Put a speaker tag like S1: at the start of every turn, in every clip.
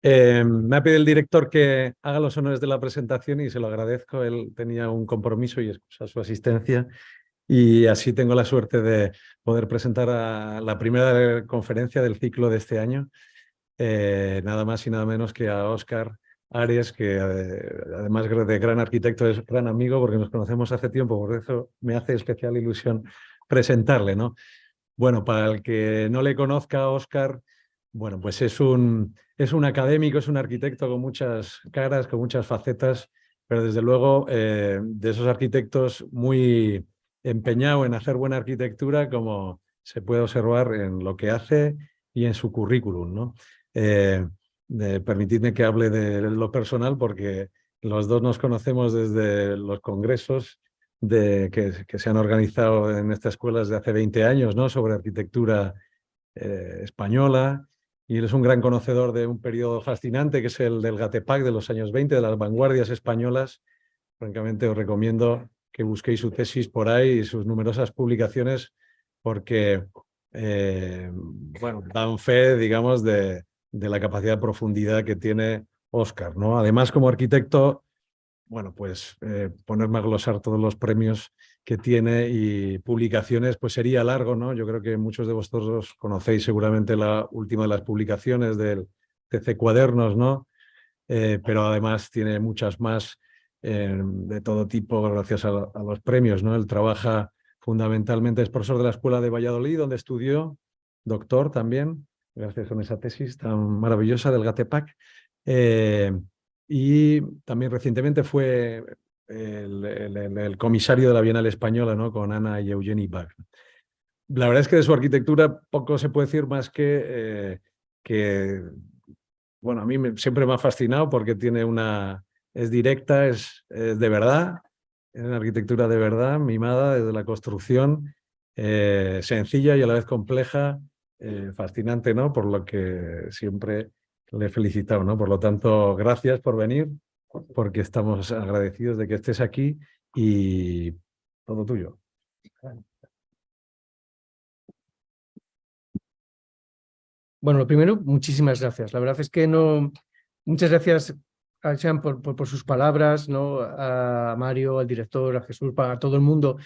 S1: Me ha pedido el director que haga los honores de la presentación y se lo agradezco. Él tenía un compromiso y excusa su asistencia. Y así tengo la suerte de poder presentar a la primera conferencia del ciclo de este año. Nada más y nada menos que a Óscar Ares, que además de gran arquitecto es gran amigo porque nos conocemos hace tiempo, por eso me hace especial ilusión presentarle, ¿no? Bueno, para el que no le conozca, Óscar, bueno, pues es un académico, es un arquitecto con muchas caras, con muchas facetas, pero desde luego de esos arquitectos muy empeñado en hacer buena arquitectura, como se puede observar en lo que hace y en su currículum, ¿no? Permitidme que hable de lo personal porque los dos nos conocemos desde los congresos que se han organizado en esta escuela desde hace 20 años, ¿no? Sobre arquitectura española, y él es un gran conocedor de un periodo fascinante que es el del Gatepac de los años 20, de las vanguardias españolas. Francamente os recomiendo que busquéis su tesis por ahí y sus numerosas publicaciones porque bueno, dan fe, digamos, de la capacidad de profundidad que tiene Óscar, ¿no? Además, como arquitecto, bueno, pues ponerme a glosar todos los premios que tiene y publicaciones, pues sería largo, ¿no? Yo creo que muchos de vosotros conocéis seguramente la última de las publicaciones del TC Cuadernos, ¿no? Pero además tiene muchas más de todo tipo gracias a los premios, ¿no? Él trabaja fundamentalmente, es profesor de la Escuela de Valladolid, donde estudió, doctor también, gracias a esa tesis tan maravillosa del Gatepac. Y también recientemente fue el comisario de la Bienal Española, ¿no? Con Ana y Eugeni Bach. La verdad es que de su arquitectura poco se puede decir más que bueno, a mí siempre me ha fascinado porque es directa, es de verdad, es una arquitectura de verdad, mimada desde la construcción, sencilla y a la vez compleja, fascinante, ¿no? Por lo que siempre le he felicitado, ¿no? Por lo tanto, gracias por venir, porque estamos agradecidos de que estés aquí y todo tuyo.
S2: Bueno, lo primero, muchísimas gracias. La verdad es que no... Muchas gracias a Jean por sus palabras, ¿no? A Mario, al director, a Jesús, a todo el mundo,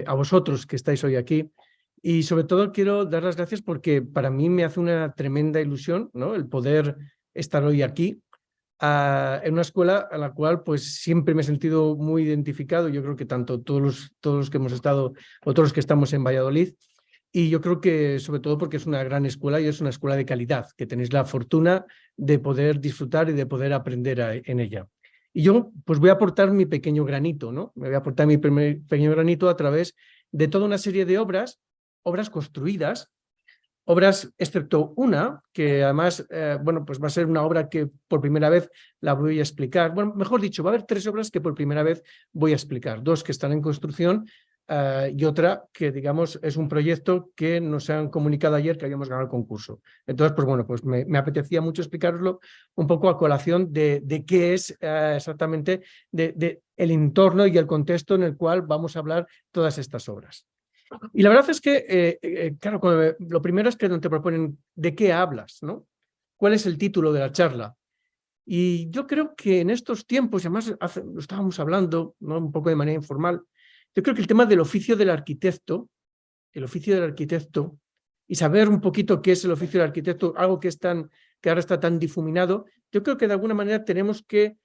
S2: a vosotros que estáis hoy aquí. Y sobre todo quiero dar las gracias porque para mí me hace una tremenda ilusión, ¿no? El poder estar hoy aquí en una escuela a la cual pues siempre me he sentido muy identificado. Yo creo que tanto todos los que hemos estado o todos los que estamos en Valladolid. Y yo creo que sobre todo porque es una gran escuela y es una escuela de calidad, que tenéis la fortuna de poder disfrutar y de poder aprender en ella. Y yo pues voy a aportar mi pequeño granito, ¿no? Me voy a aportar mi pequeño granito a través de toda una serie de obras construidas, obras excepto una, que además, bueno, pues va a ser una obra que por primera vez la voy a explicar. Bueno, mejor dicho, va a haber 3 obras que por primera vez voy a explicar. 2 que están en construcción y otra que, digamos, es un proyecto que nos han comunicado ayer que habíamos ganado el concurso. Entonces, pues bueno, pues me apetecía mucho explicaroslo un poco a colación de qué es exactamente el entorno y el contexto en el cual vamos a hablar todas estas obras. Y la verdad es que, claro, lo primero es que te proponen de qué hablas, ¿no? ¿Cuál es el título de la charla? Y yo creo que en estos tiempos, y además lo estábamos hablando, ¿no? Un poco de manera informal, yo creo que el tema del oficio del arquitecto, y saber un poquito qué es el oficio del arquitecto, algo que ahora está tan difuminado, yo creo que de alguna manera tenemos que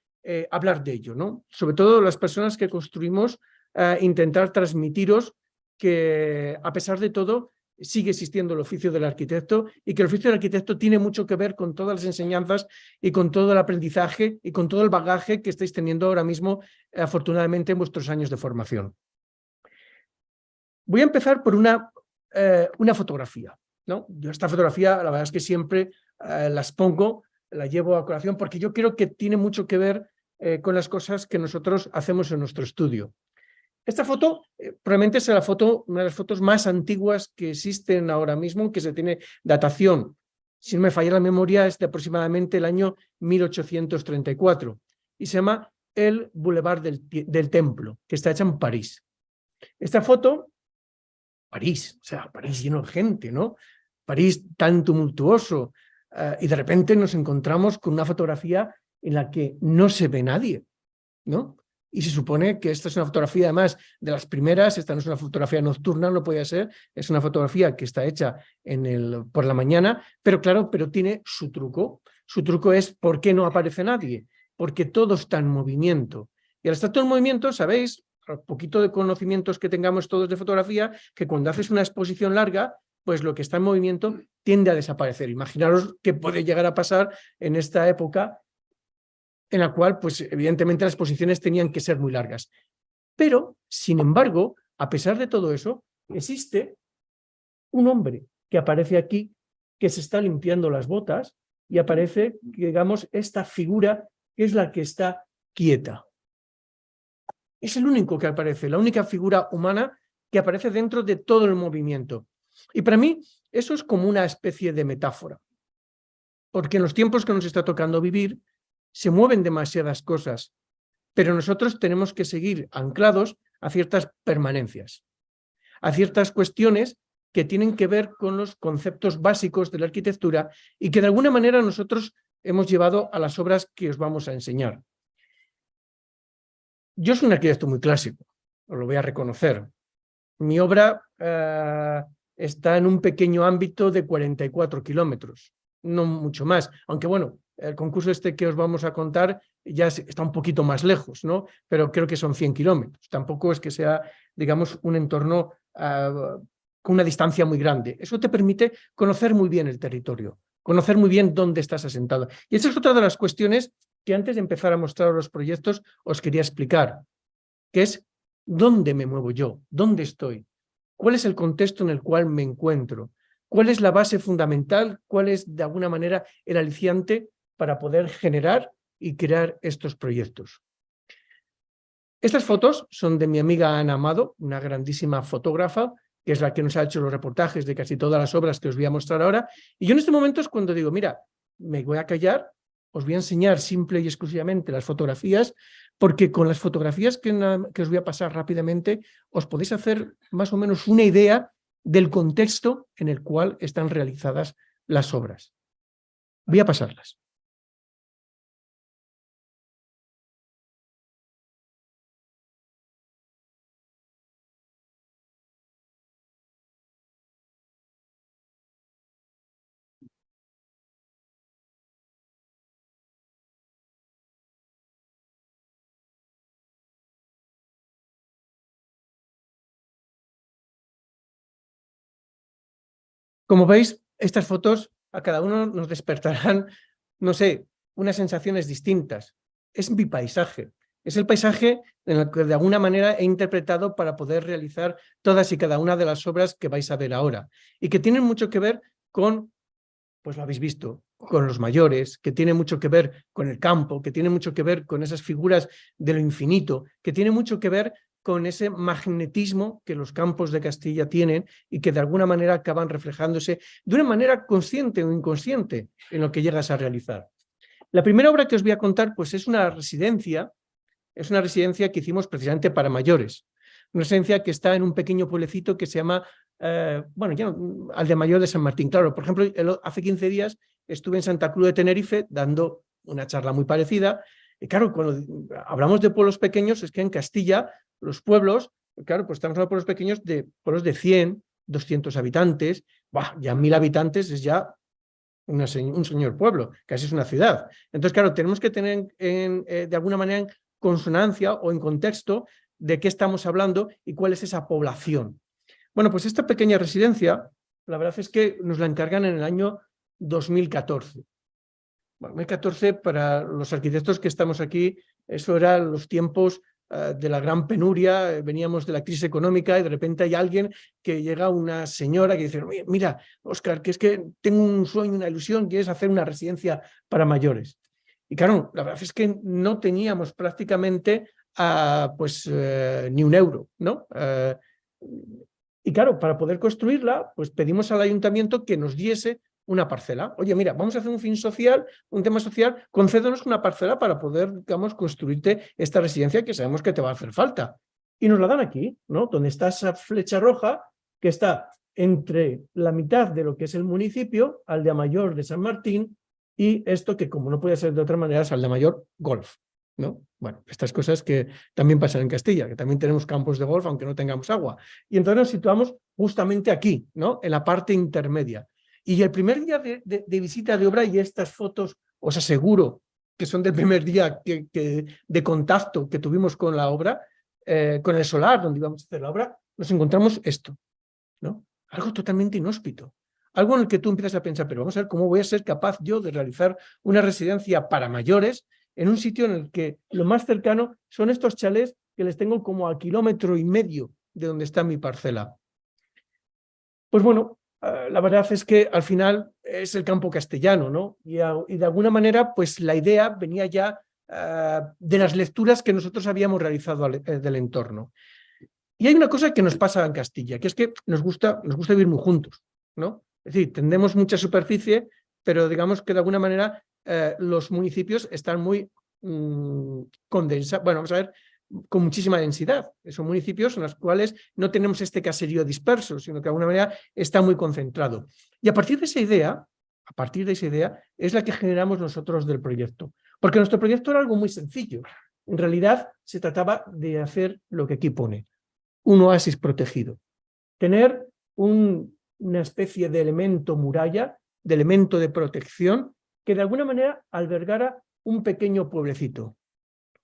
S2: hablar de ello, ¿no? Sobre todo las personas que construimos, intentar transmitiros que a pesar de todo sigue existiendo el oficio del arquitecto y que el oficio del arquitecto tiene mucho que ver con todas las enseñanzas y con todo el aprendizaje y con todo el bagaje que estáis teniendo ahora mismo, afortunadamente, en vuestros años de formación. Voy a empezar por una fotografía, ¿no? Yo esta fotografía, la verdad es que siempre las pongo, la llevo a colación porque yo creo que tiene mucho que ver con las cosas que nosotros hacemos en nuestro estudio. Esta foto probablemente es una de las fotos más antiguas que existen ahora mismo, que se tiene datación, si no me falla la memoria, es de aproximadamente el año 1834 y se llama el Boulevard del Templo, que está hecha en París. Esta foto, París lleno de gente, ¿no? París tan tumultuoso, y de repente nos encontramos con una fotografía en la que no se ve nadie, ¿no? Y se supone que esta es una fotografía, además, de las primeras. Esta no es una fotografía nocturna, no puede ser, es una fotografía que está hecha por la mañana, pero claro, pero tiene su truco. Su truco es ¿por qué no aparece nadie? Porque todo está en movimiento. Y al estar todo en movimiento, sabéis, a poquito de conocimientos que tengamos todos de fotografía, que cuando haces una exposición larga, pues lo que está en movimiento tiende a desaparecer. Imaginaros qué puede llegar a pasar en esta época en la cual, pues evidentemente las exposiciones tenían que ser muy largas. Pero, sin embargo, a pesar de todo eso, existe un hombre que aparece aquí, que se está limpiando las botas, y aparece, digamos, esta figura que es la que está quieta. Es el único que aparece, la única figura humana que aparece dentro de todo el movimiento. Y para mí eso es como una especie de metáfora, porque en los tiempos que nos está tocando vivir se mueven demasiadas cosas, pero nosotros tenemos que seguir anclados a ciertas permanencias, a ciertas cuestiones que tienen que ver con los conceptos básicos de la arquitectura y que de alguna manera nosotros hemos llevado a las obras que os vamos a enseñar. Yo soy un arquitecto muy clásico, os lo voy a reconocer. Mi obra está en un pequeño ámbito de 44 kilómetros, no mucho más, aunque bueno, el concurso este que os vamos a contar ya está un poquito más lejos, ¿no? Pero creo que son 100 kilómetros. Tampoco es que sea, digamos, un entorno con una distancia muy grande. Eso te permite conocer muy bien el territorio, conocer muy bien dónde estás asentado. Y esa es otra de las cuestiones que antes de empezar a mostrar los proyectos os quería explicar, que es dónde me muevo yo, dónde estoy, cuál es el contexto en el cual me encuentro, cuál es la base fundamental, cuál es de alguna manera el aliciante para poder generar y crear estos proyectos. Estas fotos son de mi amiga Ana Amado, una grandísima fotógrafa, que es la que nos ha hecho los reportajes de casi todas las obras que os voy a mostrar ahora. Y yo en este momento es cuando digo, mira, me voy a callar, os voy a enseñar simple y exclusivamente las fotografías, porque con las fotografías que os voy a pasar rápidamente, os podéis hacer más o menos una idea del contexto en el cual están realizadas las obras. Voy a pasarlas. Como veis, estas fotos a cada uno nos despertarán, no sé, unas sensaciones distintas. Es mi paisaje. Es el paisaje en el que de alguna manera he interpretado para poder realizar todas y cada una de las obras que vais a ver ahora. Y que tienen mucho que ver con, pues lo habéis visto, con los mayores, que tiene mucho que ver con el campo, que tiene mucho que ver con esas figuras de lo infinito, que tiene mucho que ver con ese magnetismo que los campos de Castilla tienen y que de alguna manera acaban reflejándose de una manera consciente o inconsciente en lo que llegas a realizar. La primera obra que os voy a contar pues es una residencia que hicimos precisamente para mayores. Una residencia que está en un pequeño pueblecito que se llama, Aldemayor de San Martín. Claro, por ejemplo, hace 15 días estuve en Santa Cruz de Tenerife dando una charla muy parecida. Y claro, cuando hablamos de pueblos pequeños, es que en Castilla los pueblos, claro, pues estamos hablando de pueblos pequeños, de pueblos de 100, 200 habitantes, ya 1000 habitantes es ya un señor pueblo, casi es una ciudad. Entonces, claro, tenemos que tener de alguna manera en consonancia o en contexto de qué estamos hablando y cuál es esa población. Bueno, pues esta pequeña residencia, la verdad es que nos la encargan en el año 2014. Bueno, 2014 para los arquitectos que estamos aquí, eso eran los tiempos de la gran penuria, veníamos de la crisis económica y de repente hay alguien que llega, una señora que dice, mira, Óscar, que es que tengo un sueño, una ilusión, quieres hacer una residencia para mayores. Y claro, la verdad es que no teníamos prácticamente ni un euro, ¿no? Y claro, para poder construirla, pues pedimos al ayuntamiento que nos diese una parcela. Oye, mira, vamos a hacer un fin social, un tema social, concédenos una parcela para poder, digamos, construirte esta residencia que sabemos que te va a hacer falta. Y nos la dan aquí, ¿no? Donde está esa flecha roja que está entre la mitad de lo que es el municipio, Aldea-Mayor de San Martín, y esto que, como no puede ser de otra manera, es Aldea-Mayor Golf, ¿no? Bueno, estas cosas que también pasan en Castilla, que también tenemos campos de golf aunque no tengamos agua. Y entonces nos situamos justamente aquí, ¿no? En la parte intermedia. Y el primer día de visita de obra, y estas fotos os aseguro que son del primer día de contacto que tuvimos con la obra, con el solar donde íbamos a hacer la obra, nos encontramos esto, ¿no? Algo totalmente inhóspito. Algo en el que tú empiezas a pensar, pero vamos a ver cómo voy a ser capaz yo de realizar una residencia para mayores en un sitio en el que lo más cercano son estos chalés que les tengo como a 1,5 kilómetros de donde está mi parcela. Pues bueno, la verdad es que al final es el campo castellano, ¿no? Y de alguna manera, pues la idea venía ya de las lecturas que nosotros habíamos realizado del entorno. Y hay una cosa que nos pasa en Castilla, que es que nos gusta vivir muy juntos, ¿no? Es decir, tenemos mucha superficie, pero digamos que de alguna manera los municipios están muy condensados, bueno, vamos a ver, con muchísima densidad. Son municipios en los cuales no tenemos este caserío disperso, sino que de alguna manera está muy concentrado. Y a partir de esa idea es la que generamos nosotros del proyecto. Porque nuestro proyecto era algo muy sencillo. En realidad se trataba de hacer lo que aquí pone: un oasis protegido. Tener una especie de elemento muralla, de elemento de protección, que de alguna manera albergara un pequeño pueblecito.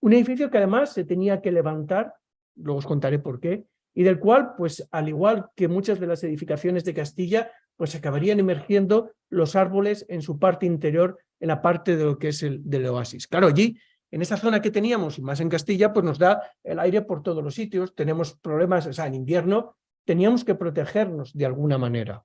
S2: Un edificio que además se tenía que levantar, luego os contaré por qué, y del cual, pues al igual que muchas de las edificaciones de Castilla, pues acabarían emergiendo los árboles en su parte interior, en la parte de lo que es del oasis. Claro, allí, en esa zona que teníamos, y más en Castilla, pues nos da el aire por todos los sitios, tenemos problemas, o sea, en invierno teníamos que protegernos de alguna manera.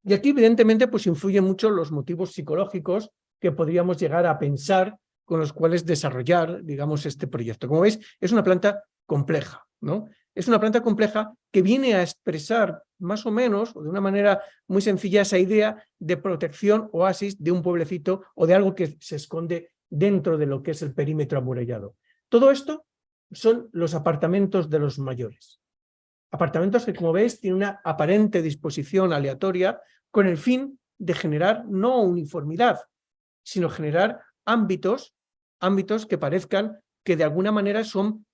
S2: Y aquí, evidentemente, pues influyen mucho los motivos psicológicos que podríamos llegar a pensar con los cuales desarrollar, digamos, este proyecto. Como veis, es una planta compleja, ¿no? Es una planta compleja que viene a expresar más o menos, o de una manera muy sencilla, esa idea de protección, oasis de un pueblecito o de algo que se esconde dentro de lo que es el perímetro amurallado. Todo esto son los apartamentos de los mayores. Apartamentos que, como veis, tienen una aparente disposición aleatoria con el fin de generar no uniformidad, sino generar ámbitos que parezcan que de alguna manera son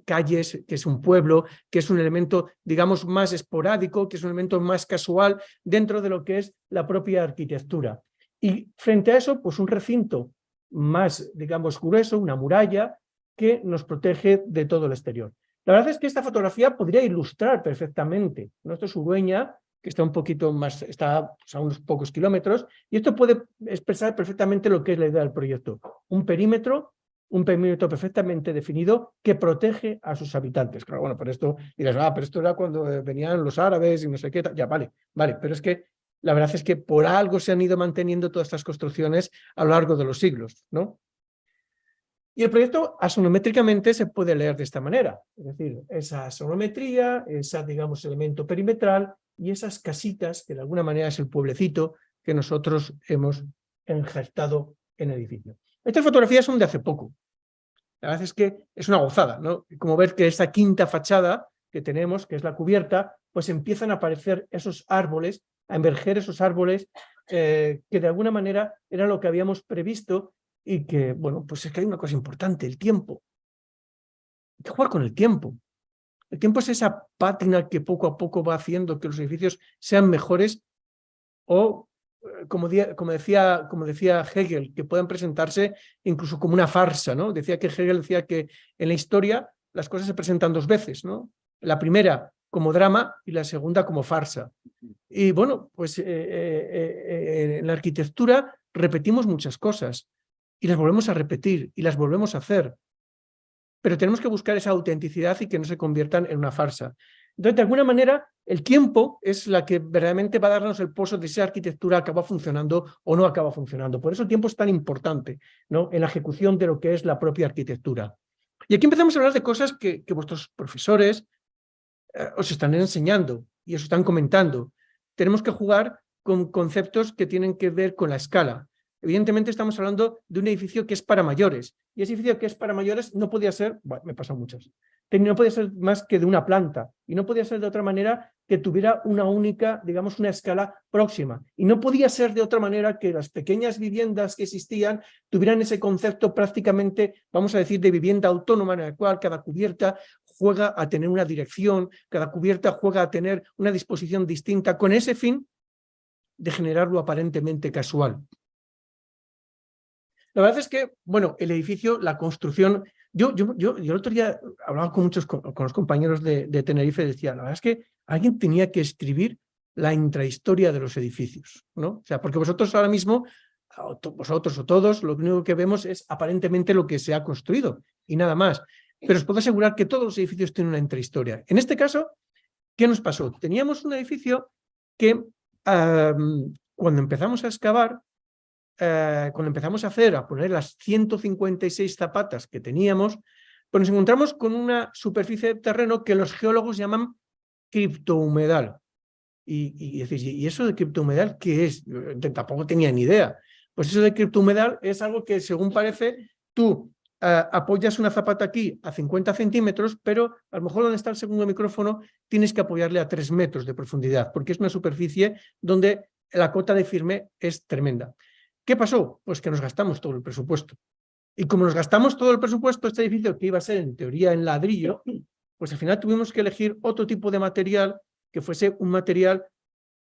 S2: calles, que es un pueblo, que es un elemento, digamos, más esporádico, que es un elemento más casual dentro de lo que es la propia arquitectura. Y frente a eso, pues un recinto más, digamos, grueso, una muralla que nos protege de todo el exterior. La verdad es que esta fotografía podría ilustrar perfectamente, ¿no? Esto es Urueña, que está un poquito más, está a unos pocos kilómetros, y esto puede expresar perfectamente lo que es la idea del proyecto. Un perímetro perfectamente definido que protege a sus habitantes. Claro, bueno, pero esto dirás, pero esto era cuando venían los árabes y no sé qué, ya, vale, pero es que la verdad es que por algo se han ido manteniendo todas estas construcciones a lo largo de los siglos, ¿no? Y el proyecto asonométricamente se puede leer de esta manera, es decir, esa asonometría, ese, digamos, elemento perimetral y esas casitas que de alguna manera es el pueblecito que nosotros hemos injertado en el edificio. Estas fotografías son de hace poco. La verdad es que es una gozada, ¿no? Como ver que esta quinta fachada que tenemos, que es la cubierta, pues empiezan a aparecer esos árboles, a emerger esos árboles que de alguna manera era lo que habíamos previsto. Y que, bueno, pues es que hay una cosa importante, el tiempo. Hay que jugar con el tiempo. El tiempo es esa pátina que poco a poco va haciendo que los edificios sean mejores o, como decía Hegel, que puedan presentarse incluso como una farsa, ¿no? Hegel decía que en la historia las cosas se presentan dos veces, ¿no? La primera como drama y la segunda como farsa. Y bueno, pues en la arquitectura repetimos muchas cosas. Y las volvemos a repetir y las volvemos a hacer. Pero tenemos que buscar esa autenticidad y que no se conviertan en una farsa. Entonces, de alguna manera, el tiempo es la que verdaderamente va a darnos el pozo de si esa arquitectura acaba funcionando o no acaba funcionando. Por eso el tiempo es tan importante, ¿no? En la ejecución de lo que es la propia arquitectura. Y aquí empezamos a hablar de cosas que vuestros profesores os están enseñando y os están comentando. Tenemos que jugar con conceptos que tienen que ver con la escala. Evidentemente estamos hablando de un edificio que es para mayores, y ese edificio que es para mayores no podía ser, bueno, me he pasado muchas, no podía ser más que de una planta, y no podía ser de otra manera que tuviera una única, digamos, una escala próxima, y no podía ser de otra manera que las pequeñas viviendas que existían tuvieran ese concepto prácticamente, vamos a decir, de vivienda autónoma, en el cual cada cubierta juega a tener una dirección, cada cubierta juega a tener una disposición distinta, con ese fin de generar lo aparentemente casual. La verdad es que, bueno, el edificio, la construcción, yo el otro día hablaba con los compañeros de Tenerife y decía, la verdad es que alguien tenía que escribir la intrahistoria de los edificios, ¿no? O sea, porque vosotros ahora mismo, vosotros o todos, lo único que vemos es aparentemente lo que se ha construido y nada más. Pero os puedo asegurar que todos los edificios tienen una intrahistoria. En este caso, ¿qué nos pasó? Teníamos un edificio que cuando empezamos a excavar, cuando empezamos a poner las 156 zapatas que teníamos, pues nos encontramos con una superficie de terreno que los geólogos llaman criptohumedal. Y decís, ¿y eso de criptohumedal qué es? Yo tampoco tenía ni idea. Pues eso de criptohumedal es algo que, según parece, tú apoyas una zapata aquí a 50 centímetros, pero a lo mejor donde está el segundo micrófono tienes que apoyarle a 3 metros de profundidad, porque es una superficie donde la cota de firme es tremenda. ¿Qué pasó? Pues que nos gastamos todo el presupuesto. Y como nos gastamos todo el presupuesto, este edificio que iba a ser en teoría en ladrillo, pues al final tuvimos que elegir otro tipo de material que fuese un material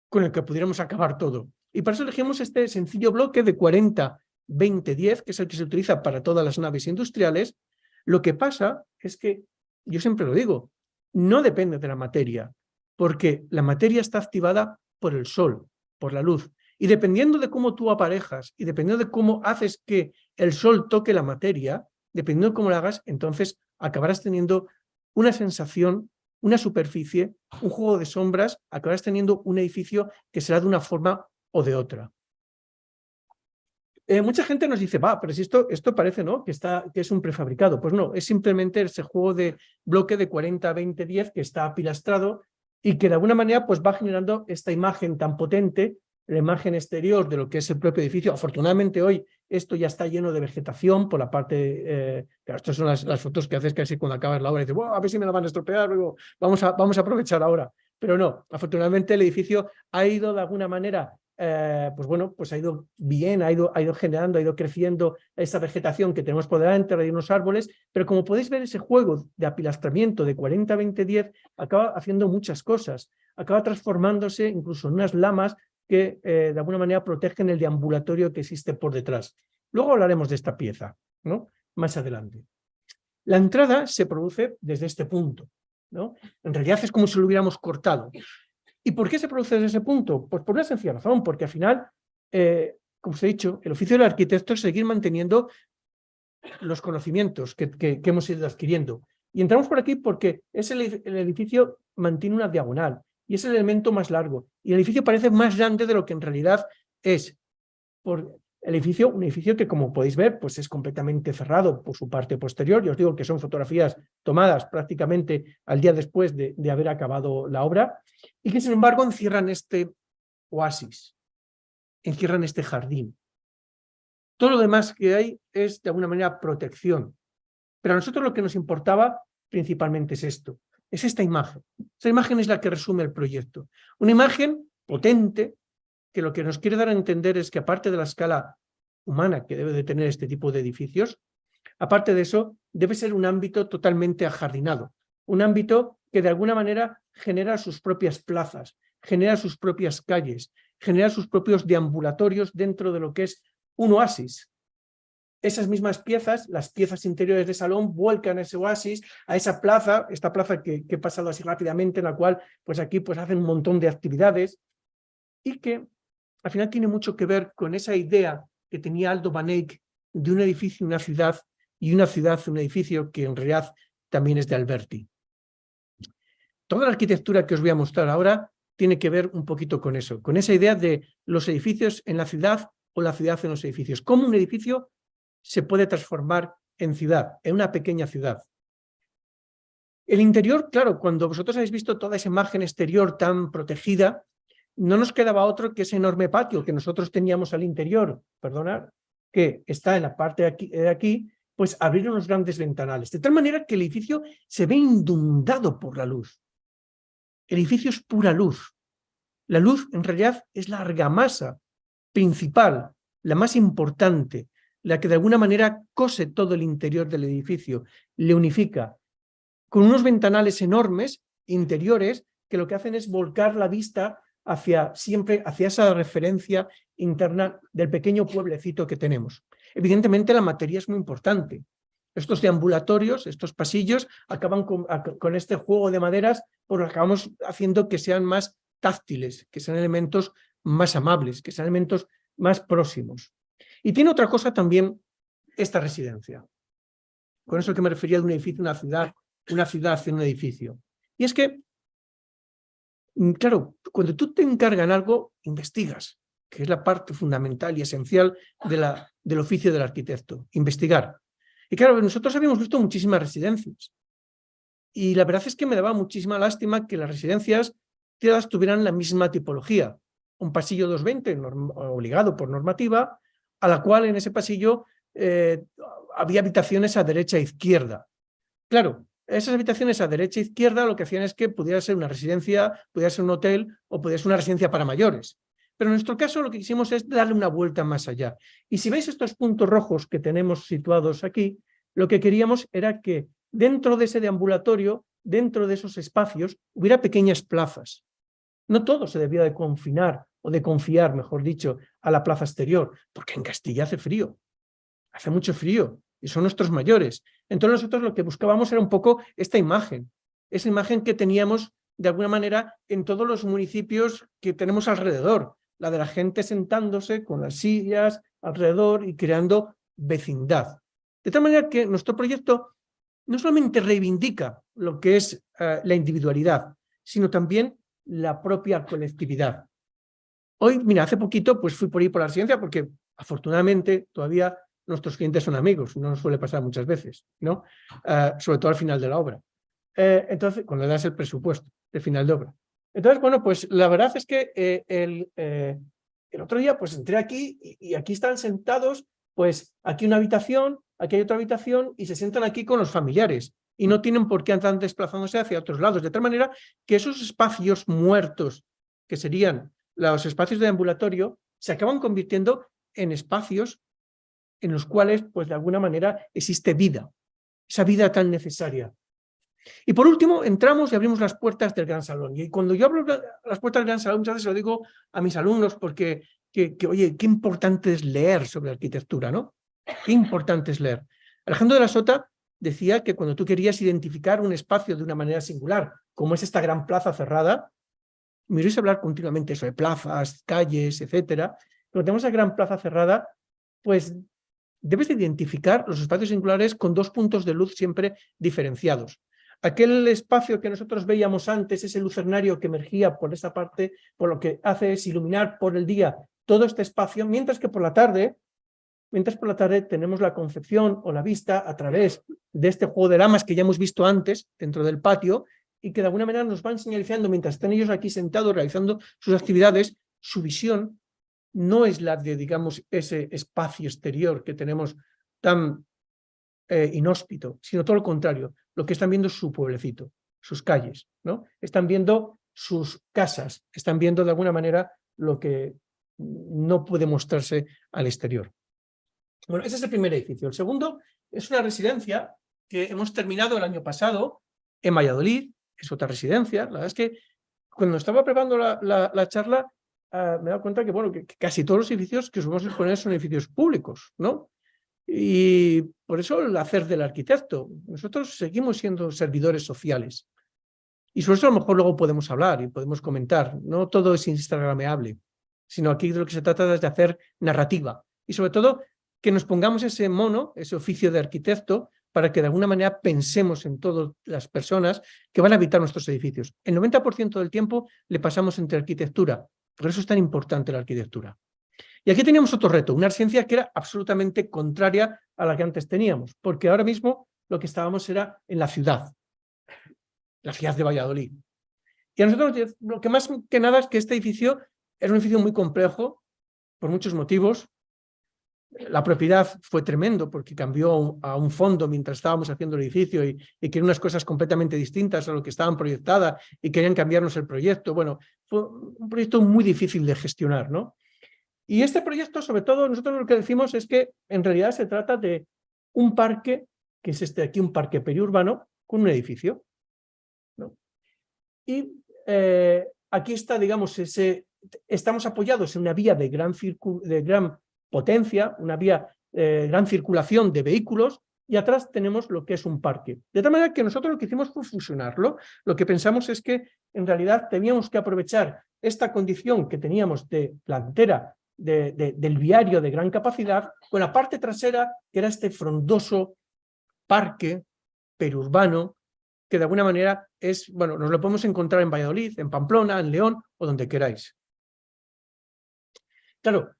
S2: con el que pudiéramos acabar todo. Y para eso elegimos este sencillo bloque de 40-20-10, que es el que se utiliza para todas las naves industriales. Lo que pasa es que, yo siempre lo digo, no depende de la materia, porque la materia está activada por el sol, por la luz. Y dependiendo de cómo tú aparejas y dependiendo de cómo haces que el sol toque la materia, dependiendo de cómo lo hagas, entonces acabarás teniendo una sensación, una superficie, un juego de sombras, acabarás teniendo un edificio que será de una forma o de otra. Mucha gente nos dice, pero si esto parece, ¿no?, que es un prefabricado. Pues no, es simplemente ese juego de bloque de 40-20-10 que está apilastrado y que de alguna manera pues va generando esta imagen tan potente, la imagen exterior de lo que es el propio edificio. Afortunadamente hoy esto ya está lleno de vegetación por la parte, claro, estas son las fotos que haces casi cuando acabas la obra y dices, a ver si me la van a estropear, luego vamos a aprovechar ahora. Pero no, afortunadamente el edificio ha ido de alguna manera, pues bueno, pues ha ido bien, ha ido generando, ha ido creciendo esa vegetación que tenemos por delante, hay unos árboles, pero como podéis ver, ese juego de apilastramiento de 40-20-10 acaba haciendo muchas cosas, acaba transformándose incluso en unas lamas que de alguna manera protegen el deambulatorio que existe por detrás. Luego hablaremos de esta pieza, ¿no?, más adelante. La entrada se produce desde este punto, ¿no? En realidad es como si lo hubiéramos cortado. ¿Y por qué se produce desde ese punto? Pues por una sencilla razón, porque al final, como os he dicho, el oficio del arquitecto es seguir manteniendo los conocimientos que hemos ido adquiriendo. Y entramos por aquí porque el edificio mantiene una diagonal y es el elemento más largo. Y el edificio parece más grande de lo que en realidad es. Un edificio que, como podéis ver, pues es completamente cerrado por su parte posterior. Yo os digo que son fotografías tomadas prácticamente al día después de haber acabado la obra y que, sin embargo, encierran este oasis, encierran este jardín. Todo lo demás que hay es, de alguna manera, protección. Pero a nosotros lo que nos importaba principalmente es esto, es esta imagen. Esta imagen es la que resume el proyecto. Una imagen potente que lo que nos quiere dar a entender es que, aparte de la escala humana que debe de tener este tipo de edificios, aparte de eso, debe ser un ámbito totalmente ajardinado, un ámbito que de alguna manera genera sus propias plazas, genera sus propias calles, genera sus propios deambulatorios dentro de lo que es un oasis. Esas mismas piezas, las piezas interiores de salón, vuelcan a ese oasis, a esa plaza, esta plaza que he pasado así rápidamente, en la cual pues aquí pues hacen un montón de actividades y que al final tiene mucho que ver con esa idea que tenía Aldo Van Eyck de un edificio, una ciudad, y una ciudad, un edificio que en realidad también es de Alberti. Toda la arquitectura que os voy a mostrar ahora tiene que ver un poquito con eso, con esa idea de los edificios en la ciudad o la ciudad en los edificios. Cómo un edificio se puede transformar en ciudad, en una pequeña ciudad. El interior, claro, cuando vosotros habéis visto toda esa imagen exterior tan protegida, no nos quedaba otro que ese enorme patio que nosotros teníamos al interior, perdonad, que está en la parte de aquí, pues abrir unos grandes ventanales, de tal manera que el edificio se ve inundado por la luz. El edificio es pura luz. La luz, en realidad, es la argamasa principal, la más importante, la que de alguna manera cose todo el interior del edificio, le unifica, con unos ventanales enormes, interiores, que lo que hacen es volcar la vista siempre hacia esa referencia interna del pequeño pueblecito que tenemos. Evidentemente la materia es muy importante. Estos deambulatorios, estos pasillos, acaban con este juego de maderas, porque acabamos haciendo que sean más táctiles, que sean elementos más amables, que sean elementos más próximos. Y tiene otra cosa también esta residencia. Con eso que me refería de un edificio, una ciudad hacia un edificio. Y es que, claro, cuando tú te encargan algo, investigas, que es la parte fundamental y esencial del oficio del arquitecto, investigar. Y claro, nosotros habíamos visto muchísimas residencias. Y la verdad es que me daba muchísima lástima que las residencias todas tuvieran la misma tipología. Un pasillo 220, obligado por normativa, a la cual en ese pasillo había habitaciones a derecha e izquierda. Claro, esas habitaciones a derecha e izquierda lo que hacían es que pudiera ser una residencia, pudiera ser un hotel o pudiera ser una residencia para mayores. Pero en nuestro caso lo que quisimos es darle una vuelta más allá. Y si veis estos puntos rojos que tenemos situados aquí, lo que queríamos era que dentro de ese deambulatorio, dentro de esos espacios, hubiera pequeñas plazas. No todo se debía de confinar o de confiar, mejor dicho, a la plaza exterior, porque en Castilla hace frío, hace mucho frío, y son nuestros mayores. Entonces nosotros lo que buscábamos era un poco esta imagen, esa imagen que teníamos de alguna manera en todos los municipios que tenemos alrededor, la de la gente sentándose con las sillas alrededor y creando vecindad. De tal manera que nuestro proyecto no solamente reivindica lo que es la individualidad, sino también la propia colectividad. Hoy, mira, hace poquito pues fui por ahí por la residencia porque afortunadamente todavía nuestros clientes son amigos, no nos suele pasar muchas veces, ¿no? Sobre todo al final de la obra. Entonces, cuando das el presupuesto de final de obra. Entonces, bueno, pues la verdad es que el otro día pues entré aquí y aquí están sentados, pues aquí una habitación, aquí hay otra habitación y se sientan aquí con los familiares y no tienen por qué andar desplazándose hacia otros lados, de tal manera que esos espacios muertos, que serían los espacios de ambulatorio, se acaban convirtiendo en espacios en los cuales, pues de alguna manera, existe vida, esa vida tan necesaria. Y por último, entramos y abrimos las puertas del gran salón. Y cuando yo abro las puertas del gran salón, muchas veces lo digo a mis alumnos porque, oye, qué importante es leer sobre arquitectura, ¿no? Qué importante es leer. Alejandro de la Sota decía que cuando tú querías identificar un espacio de una manera singular, como es esta gran plaza cerrada, me oís hablar continuamente sobre plazas, calles, etcétera. Cuando tenemos esa gran plaza cerrada, pues debes de identificar los espacios singulares con dos puntos de luz siempre diferenciados. Aquel espacio que nosotros veíamos antes, ese lucernario que emergía por esa parte, por lo que hace es iluminar por el día todo este espacio, mientras por la tarde tenemos la concepción o la vista a través de este juego de lamas que ya hemos visto antes dentro del patio y que de alguna manera nos van señalizando mientras están ellos aquí sentados realizando sus actividades, su visión no es la de, digamos, ese espacio exterior que tenemos tan inhóspito, sino todo lo contrario. Lo que están viendo es su pueblecito, sus calles, ¿no? Están viendo sus casas, están viendo de alguna manera lo que no puede mostrarse al exterior. Bueno, ese es el primer edificio. El segundo es una residencia que hemos terminado el año pasado en Valladolid, es otra residencia. La verdad es que cuando estaba preparando la charla, me he dado cuenta que, bueno, que casi todos los edificios que vamos a exponer son edificios públicos, ¿no? Y por eso el hacer del arquitecto. Nosotros seguimos siendo servidores sociales. Y sobre eso a lo mejor luego podemos hablar y podemos comentar. No todo es instagrameable, sino aquí de lo que se trata es de hacer narrativa. Y sobre todo que nos pongamos ese mono, ese oficio de arquitecto, para que de alguna manera pensemos en todas las personas que van a habitar nuestros edificios. El 90% del tiempo le pasamos entre arquitectura. Por eso es tan importante la arquitectura. Y aquí teníamos otro reto, una residencia que era absolutamente contraria a la que antes teníamos, porque ahora mismo lo que estábamos era en la ciudad de Valladolid. Y a nosotros lo que más que nada es que este edificio es un edificio muy complejo por muchos motivos. La propiedad fue tremendo porque cambió a un fondo mientras estábamos haciendo el edificio y querían unas cosas completamente distintas a lo que estaban proyectadas y querían cambiarnos el proyecto. Bueno, fue un proyecto muy difícil de gestionar, ¿no? Y este proyecto, sobre todo, nosotros lo que decimos es que en realidad se trata de un parque, que es este de aquí, un parque periurbano, con un edificio, ¿no? Y aquí está, digamos, estamos apoyados en una vía de gran potencia, una vía de gran circulación de vehículos, y atrás tenemos lo que es un parque. De tal manera que nosotros lo que hicimos fue fusionarlo. Lo que pensamos es que en realidad teníamos que aprovechar esta condición que teníamos de plantera del viario de gran capacidad con la parte trasera, que era este frondoso parque periurbano, que de alguna manera es, bueno, nos lo podemos encontrar en Valladolid, en Pamplona, en León o donde queráis. Claro,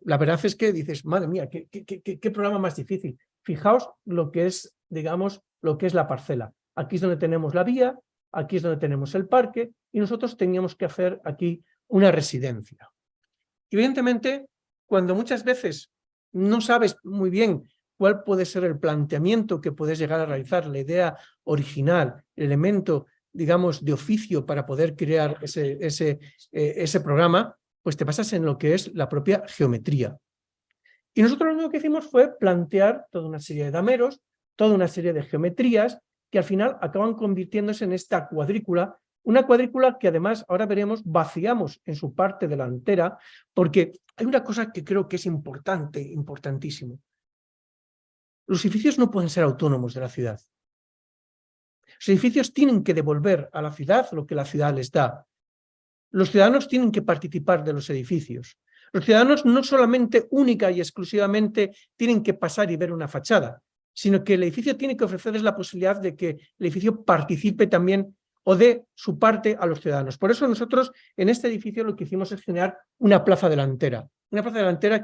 S2: la verdad es que dices, madre mía, qué programa más difícil. Fijaos lo que es, digamos, lo que es la parcela. Aquí es donde tenemos la vía, aquí es donde tenemos el parque y nosotros teníamos que hacer aquí una residencia. Evidentemente, cuando muchas veces no sabes muy bien cuál puede ser el planteamiento que puedes llegar a realizar, la idea original, el elemento, digamos, de oficio para poder crear ese programa, pues te pasas en lo que es la propia geometría. Y nosotros lo único que hicimos fue plantear toda una serie de dameros, toda una serie de geometrías que al final acaban convirtiéndose en esta cuadrícula, una cuadrícula que además, ahora veremos, vaciamos en su parte delantera, porque hay una cosa que creo que es importante, importantísimo. Los edificios no pueden ser autónomos de la ciudad. Los edificios tienen que devolver a la ciudad lo que la ciudad les da. Los ciudadanos tienen que participar de los edificios. Los ciudadanos no solamente única y exclusivamente tienen que pasar y ver una fachada, sino que el edificio tiene que ofrecerles la posibilidad de que el edificio participe también o dé su parte a los ciudadanos. Por eso nosotros en este edificio lo que hicimos es generar una plaza delantera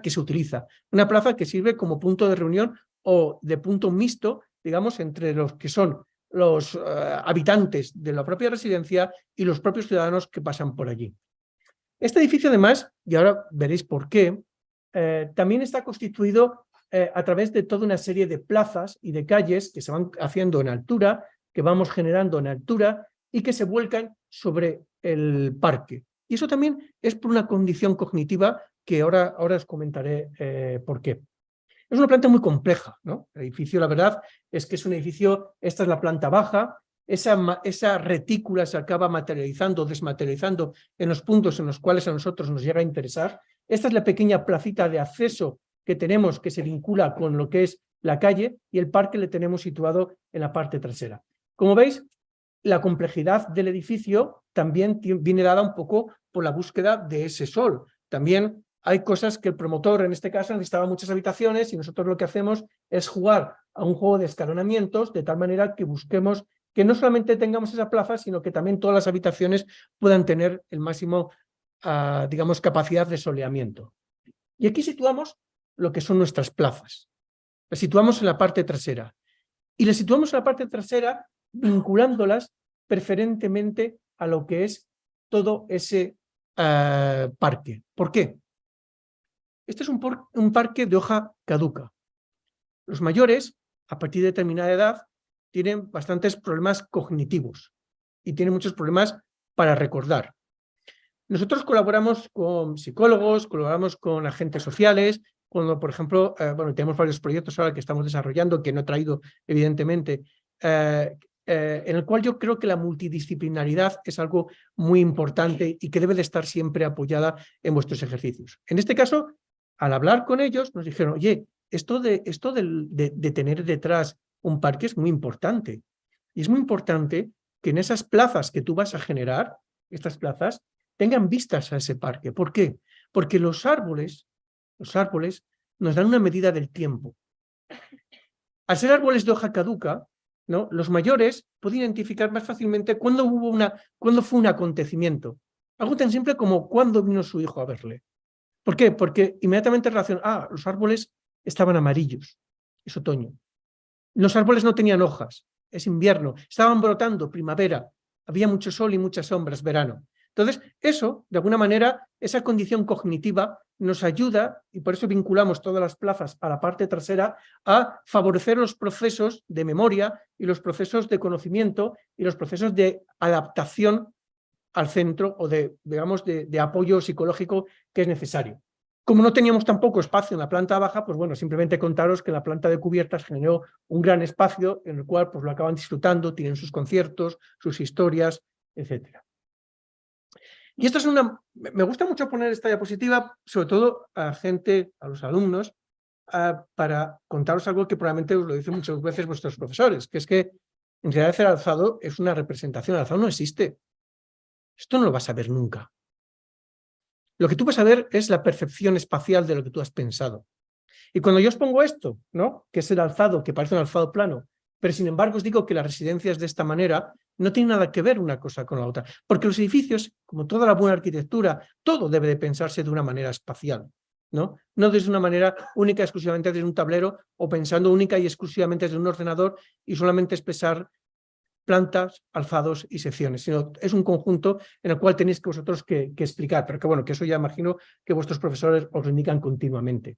S2: que se utiliza, una plaza que sirve como punto de reunión o de punto mixto, digamos, entre los que son los habitantes de la propia residencia y los propios ciudadanos que pasan por allí. Este edificio, además, y ahora veréis por qué, también está constituido a través de toda una serie de plazas y de calles que se van haciendo en altura, que vamos generando en altura y que se vuelcan sobre el parque. Y eso también es por una condición cognitiva que ahora os comentaré por qué. Es una planta muy compleja, ¿no? El edificio, la verdad, es que es un edificio, esta es la planta baja, esa retícula se acaba materializando, desmaterializando en los puntos en los cuales a nosotros nos llega a interesar. Esta es la pequeña placita de acceso que tenemos que se vincula con lo que es la calle y el parque le tenemos situado en la parte trasera. Como veis, la complejidad del edificio también viene dada un poco por la búsqueda de ese sol. También hay cosas que el promotor, en este caso, necesitaba muchas habitaciones y nosotros lo que hacemos es jugar a un juego de escalonamientos de tal manera que busquemos que no solamente tengamos esa plaza, sino que también todas las habitaciones puedan tener el máximo, digamos, capacidad de soleamiento. Y aquí situamos lo que son nuestras plazas. Las situamos en la parte trasera. Y las situamos en la parte trasera vinculándolas preferentemente a lo que es todo ese parque. ¿Por qué? Este es un parque de hoja caduca. Los mayores, a partir de determinada edad, tienen bastantes problemas cognitivos y tienen muchos problemas para recordar. Nosotros colaboramos con psicólogos, colaboramos con agentes sociales, cuando, por ejemplo, bueno, tenemos varios proyectos ahora que estamos desarrollando, que no he traído, evidentemente, en el cual yo creo que la multidisciplinaridad es algo muy importante y que debe de estar siempre apoyada en vuestros ejercicios. En este caso, al hablar con ellos, nos dijeron, oye, esto de tener detrás un parque es muy importante. Y es muy importante que en esas plazas que tú vas a generar, estas plazas, tengan vistas a ese parque. ¿Por qué? Porque los árboles nos dan una medida del tiempo. Al ser árboles de hoja caduca, ¿no? Los mayores pueden identificar más fácilmente cuándo fue un acontecimiento. Algo tan simple como cuándo vino su hijo a verle. ¿Por qué? Porque inmediatamente relacionan, los árboles estaban amarillos, es otoño. Los árboles no tenían hojas, es invierno, estaban brotando, primavera. había mucho sol y muchas sombras, verano. Entonces, eso, de alguna manera, esa condición cognitiva nos ayuda, y por eso vinculamos todas las plazas a la parte trasera, a favorecer los procesos de memoria y los procesos de conocimiento y los procesos de adaptación al centro o digamos, de apoyo psicológico que es necesario. Como no teníamos tampoco espacio en la planta baja, pues bueno, simplemente contaros que la planta de cubiertas generó un gran espacio en el cual pues lo acaban disfrutando, tienen sus conciertos, sus historias, etc. Y esto es me gusta mucho poner esta diapositiva, sobre todo a gente, a los alumnos, para contaros algo que probablemente os lo dicen muchas veces vuestros profesores, que es que en realidad el alzado es una representación, el alzado no existe. Esto no lo vas a ver nunca. Lo que tú vas a ver es la percepción espacial de lo que tú has pensado. Y cuando yo os pongo esto, ¿no?, que es el alzado, que parece un alzado plano, pero sin embargo os digo que las residencias de esta manera no tienen nada que ver una cosa con la otra, porque los edificios, como toda la buena arquitectura, todo debe de pensarse de una manera espacial, ¿no? No desde una manera única y exclusivamente desde un tablero o pensando única y exclusivamente desde un ordenador y solamente expresar plantas, alzados y secciones, sino es un conjunto en el cual tenéis que vosotros que explicar, pero que bueno, que eso ya imagino que vuestros profesores os lo indican continuamente.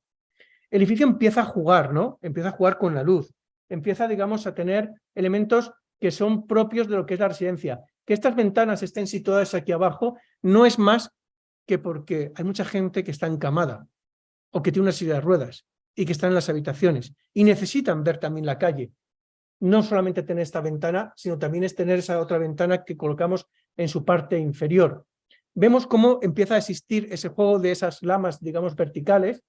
S2: El edificio empieza a jugar, ¿no? Empieza a jugar con la luz, empieza, digamos, a tener elementos que son propios de lo que es la residencia. Que estas ventanas estén situadas aquí abajo no es más que porque hay mucha gente que está encamada o que tiene una silla de ruedas y que está en las habitaciones y necesitan ver también la calle. No solamente tener esta ventana, sino también es tener esa otra ventana que colocamos en su parte inferior. Vemos cómo empieza a existir ese juego de esas lamas, digamos, verticales,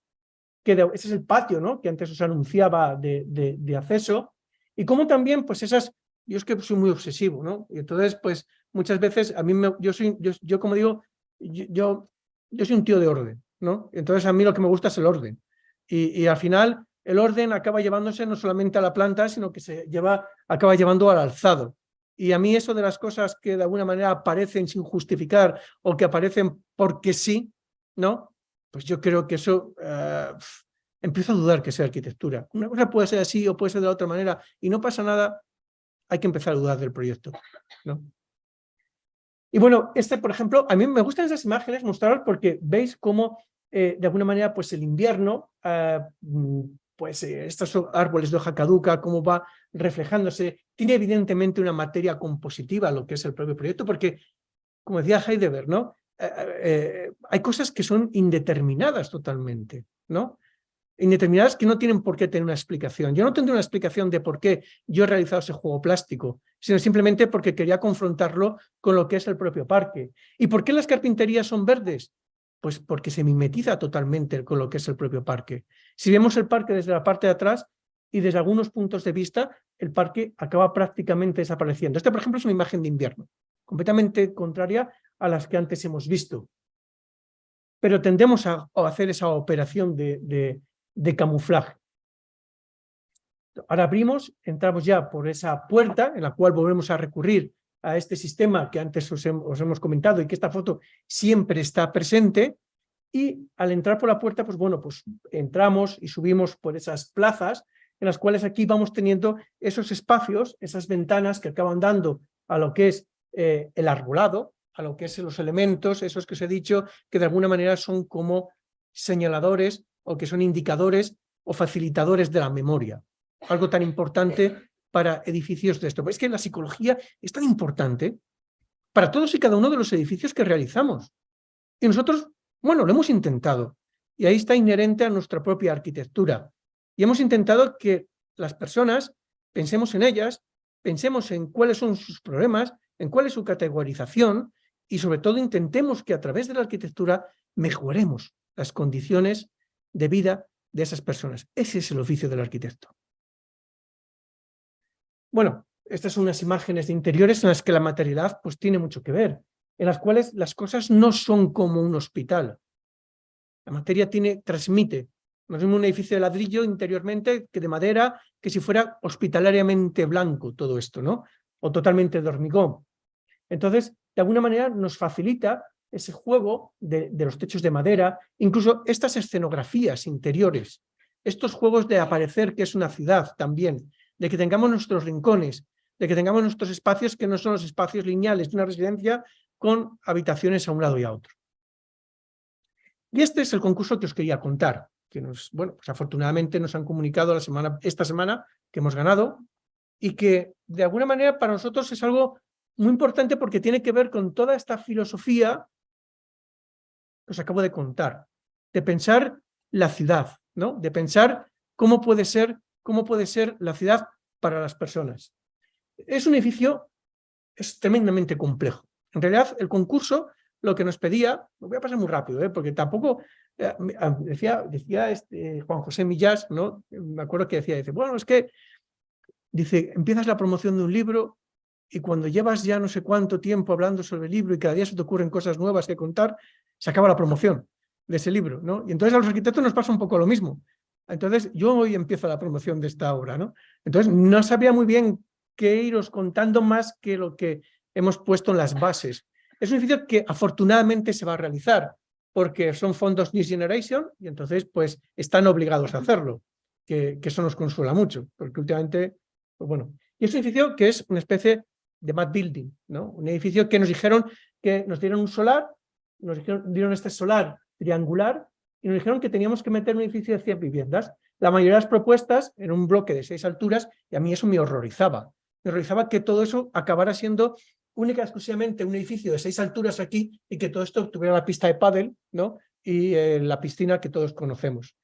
S2: ese es el patio, ¿no?, que antes os anunciaba de acceso, y cómo también, pues esas, yo es que soy muy obsesivo, ¿no? Y entonces, pues muchas veces a mí, yo como digo, yo soy un tío de orden, ¿no? Entonces a mí lo que me gusta es el orden. Y al final el orden acaba llevándose no solamente a la planta, sino que acaba llevando al alzado. Y a mí eso de las cosas que de alguna manera aparecen sin justificar o que aparecen porque sí, ¿no?, pues yo creo que eso empiezo a dudar que sea arquitectura. Una cosa puede ser así o puede ser de la otra manera y no pasa nada, hay que empezar a dudar del proyecto, ¿no? Y bueno, por ejemplo, a mí me gustan esas imágenes mostraros porque veis cómo de alguna manera pues el invierno, pues estos árboles de hoja caduca, cómo va reflejándose, tiene evidentemente una materia compositiva lo que es el propio proyecto, porque como decía Heidegger, ¿no?, hay cosas que son indeterminadas totalmente, ¿no? Indeterminadas que no tienen por qué tener una explicación. Yo no tendré una explicación de por qué yo he realizado ese juego plástico, sino simplemente porque quería confrontarlo con lo que es el propio parque. ¿Y por qué las carpinterías son verdes? Pues porque se mimetiza totalmente con lo que es el propio parque. Si vemos el parque desde la parte de atrás y desde algunos puntos de vista, el parque acaba prácticamente desapareciendo. Por ejemplo, es una imagen de invierno, completamente contraria a las que antes hemos visto. Pero tendemos a hacer esa operación de camuflaje. Ahora entramos ya por esa puerta en la cual volvemos a recurrir a este sistema que antes os hemos comentado y que esta foto siempre está presente, y al entrar por la puerta, pues bueno, pues entramos y subimos por esas plazas en las cuales aquí vamos teniendo esos espacios, esas ventanas que acaban dando a lo que es el arbolado, a lo que es los elementos, esos que os he dicho, que de alguna manera son como señaladores o que son indicadores o facilitadores de la memoria. Algo tan importante para edificios de esto. Pues es que la psicología es tan importante para todos y cada uno de los edificios que realizamos. Y nosotros, bueno, lo hemos intentado. Y ahí está inherente a nuestra propia arquitectura. Y hemos intentado que las personas pensemos en ellas, pensemos en cuáles son sus problemas, en cuál es su categorización y sobre todo intentemos que a través de la arquitectura mejoremos las condiciones de vida de esas personas. Ese es el oficio del arquitecto. Bueno, estas son unas imágenes de interiores en las que la materialidad pues tiene mucho que ver, en las cuales las cosas no son como un hospital. La materia transmite. No es un edificio de ladrillo interiormente que de madera, que si fuera hospitalariamente blanco todo esto, ¿no? O totalmente de hormigón. Entonces, de alguna manera nos facilita ese juego de los techos de madera, incluso estas escenografías interiores, estos juegos de aparecer que es una ciudad también, de que tengamos nuestros rincones, de que tengamos nuestros espacios que no son los espacios lineales de una residencia con habitaciones a un lado y a otro. Y este es el concurso que os quería contar, que bueno, pues afortunadamente nos han comunicado esta semana que hemos ganado y que de alguna manera para nosotros es algo muy importante porque tiene que ver con toda esta filosofía que os acabo de contar, de pensar la ciudad, ¿no? De pensar cómo puede ser la ciudad para las personas. Es un edificio, es tremendamente complejo. En realidad, el concurso lo que nos pedía, lo voy a pasar muy rápido, porque tampoco, decía Juan José Millás, ¿no? Me acuerdo que dice, bueno, es que, dice, empiezas la promoción de un libro y cuando llevas ya no sé cuánto tiempo hablando sobre el libro y cada día se te ocurren cosas nuevas que contar, se acaba la promoción de ese libro, ¿no? Y entonces a los arquitectos nos pasa un poco lo mismo. Entonces yo hoy empiezo la promoción de esta obra, ¿no? Entonces no sabía muy bien qué iros contando más que lo que hemos puesto en las bases. Es un edificio que afortunadamente se va a realizar porque son fondos Next Generation y entonces pues están obligados a hacerlo, que eso nos consuela mucho, porque últimamente, pues bueno. Y es un edificio que es una especie de mad building, ¿no? Un edificio que nos dijeron que nos dieron un solar, nos dieron este solar triangular y nos dijeron que teníamos que meter un edificio de 100 viviendas. La mayoría de las propuestas en un bloque de 6 alturas y a mí eso me horrorizaba. Me horrorizaba que todo eso acabara siendo única y exclusivamente un edificio de 6 alturas aquí y que todo esto tuviera la pista de pádel, ¿no? Y la piscina que todos conocemos.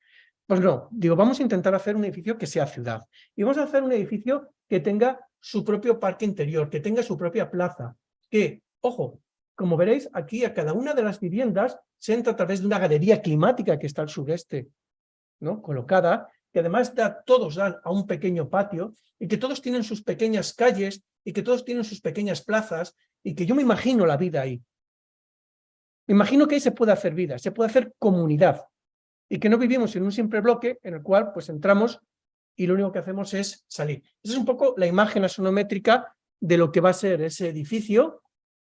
S2: Pues no, digo, vamos a intentar hacer un edificio que sea ciudad. Y vamos a hacer un edificio que tenga su propio parque interior, que tenga su propia plaza. Que, ojo, como veréis, aquí a cada una de las viviendas se entra a través de una galería climática que está al sureste, ¿no? Colocada, que además todos dan a un pequeño patio y que todos tienen sus pequeñas calles y que todos tienen sus pequeñas plazas y que yo me imagino la vida ahí. Me imagino que ahí se puede hacer vida, se puede hacer comunidad y que no vivimos en un simple bloque en el cual pues entramos y lo único que hacemos es salir. Esa es un poco la imagen axonométrica de lo que va a ser ese edificio,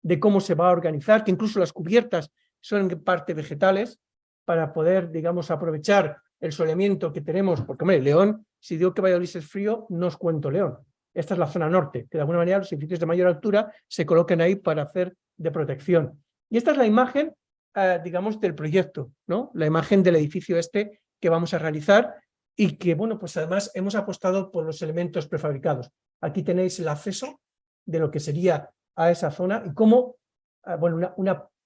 S2: de cómo se va a organizar, que incluso las cubiertas son en parte vegetales para poder, digamos, aprovechar el soleamiento que tenemos, porque, hombre, León, si digo que Valladolid es frío, no os cuento León. Esta es la zona norte, que de alguna manera los edificios de mayor altura se colocan ahí para hacer de protección. Y esta es la imagen, digamos, del proyecto, ¿no? La imagen del edificio este que vamos a realizar y que, bueno, pues además hemos apostado por los elementos prefabricados. Aquí tenéis el acceso de lo que sería a esa zona y cómo, bueno,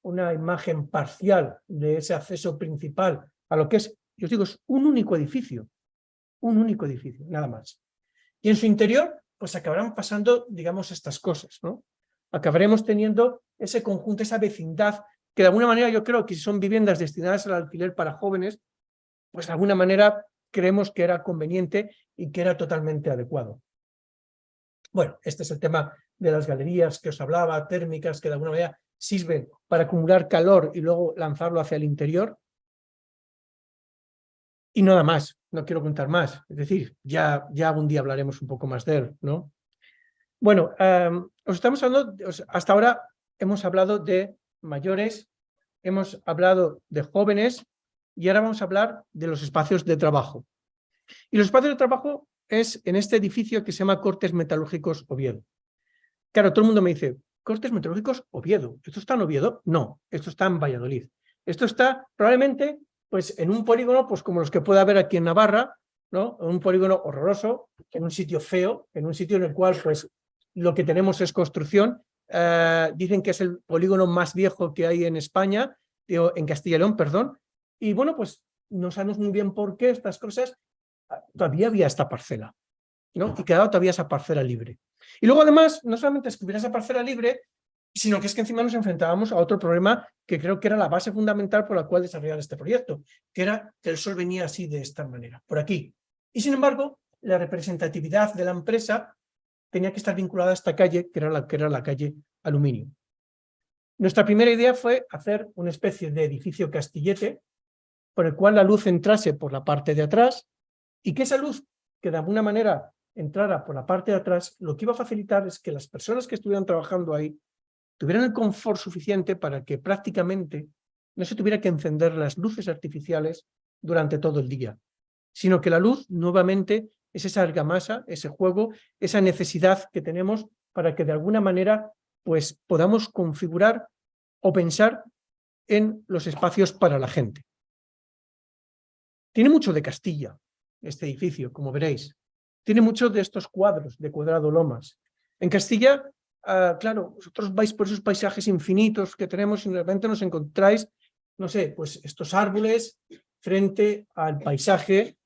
S2: una imagen parcial de ese acceso principal a lo que es, yo os digo, es un único edificio, nada más. Y en su interior, pues acabarán pasando, digamos, estas cosas, ¿no? Acabaremos teniendo ese conjunto, esa vecindad, que de alguna manera yo creo que si son viviendas destinadas al alquiler para jóvenes, pues de alguna manera creemos que era conveniente y que era totalmente adecuado. Bueno, este es el tema de las galerías que os hablaba, térmicas, que de alguna manera sirven para acumular calor y luego lanzarlo hacia el interior. Y nada más, no quiero contar más. Es decir, ya algún día hablaremos un poco más de él, ¿no? Bueno, os estamos hablando, hasta ahora hemos hablado de mayores, hemos hablado de jóvenes y ahora vamos a hablar de los espacios de trabajo. Y los espacios de trabajo es en este edificio que se llama Cortes Metalúrgicos Oviedo. Claro, todo el mundo me dice, Cortes Metalúrgicos Oviedo, ¿esto está en Oviedo? No, esto está en Valladolid. Esto está probablemente pues, en un polígono pues, como los que puede haber aquí en Navarra, ¿no? Un polígono horroroso, en un sitio feo, en un sitio en el cual pues, lo que tenemos es construcción. Dicen que es el polígono más viejo que hay en España, en Castilla y León, perdón. Y bueno, pues no sabemos muy bien por qué estas cosas. Todavía había esta parcela, ¿no? Y quedaba todavía esa parcela libre. Y luego además, no solamente es que hubiera esa parcela libre, sino que es que encima nos enfrentábamos a otro problema que creo que era la base fundamental por la cual desarrollar este proyecto, que era que el sol venía así de esta manera, por aquí. Y sin embargo, la representatividad de la empresa tenía que estar vinculada a esta calle, que era la calle Aluminio. Nuestra primera idea fue hacer una especie de edificio castillete por el cual la luz entrase por la parte de atrás y que esa luz, que de alguna manera entrara por la parte de atrás, lo que iba a facilitar es que las personas que estuvieran trabajando ahí tuvieran el confort suficiente para que prácticamente no se tuviera que encender las luces artificiales durante todo el día, sino que la luz nuevamente es esa argamasa, ese juego, esa necesidad que tenemos para que de alguna manera pues, podamos configurar o pensar en los espacios para la gente. Tiene mucho de Castilla este edificio, como veréis. Tiene mucho de estos cuadros de Cuadrado Lomas. En Castilla, claro, vosotros vais por esos paisajes infinitos que tenemos y de repente nos encontráis, no sé, pues estos árboles frente al paisaje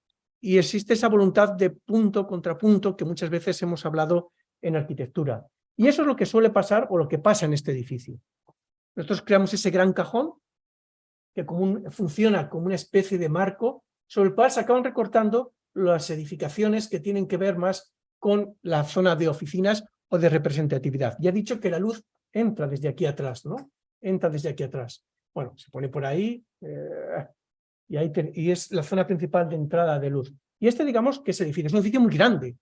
S2: y existe esa voluntad de punto contra punto que muchas veces hemos hablado en arquitectura. Y eso es lo que suele pasar o lo que pasa en este edificio. Nosotros creamos ese gran cajón que funciona como una especie de marco sobre el cual se acaban recortando las edificaciones que tienen que ver más con la zona de oficinas o de representatividad. Ya he dicho que la luz entra desde aquí atrás, ¿no? Entra desde aquí atrás. Bueno, se pone por ahí y es la zona principal de entrada de luz. Y este, digamos, que es el edificio. Es un edificio muy grande,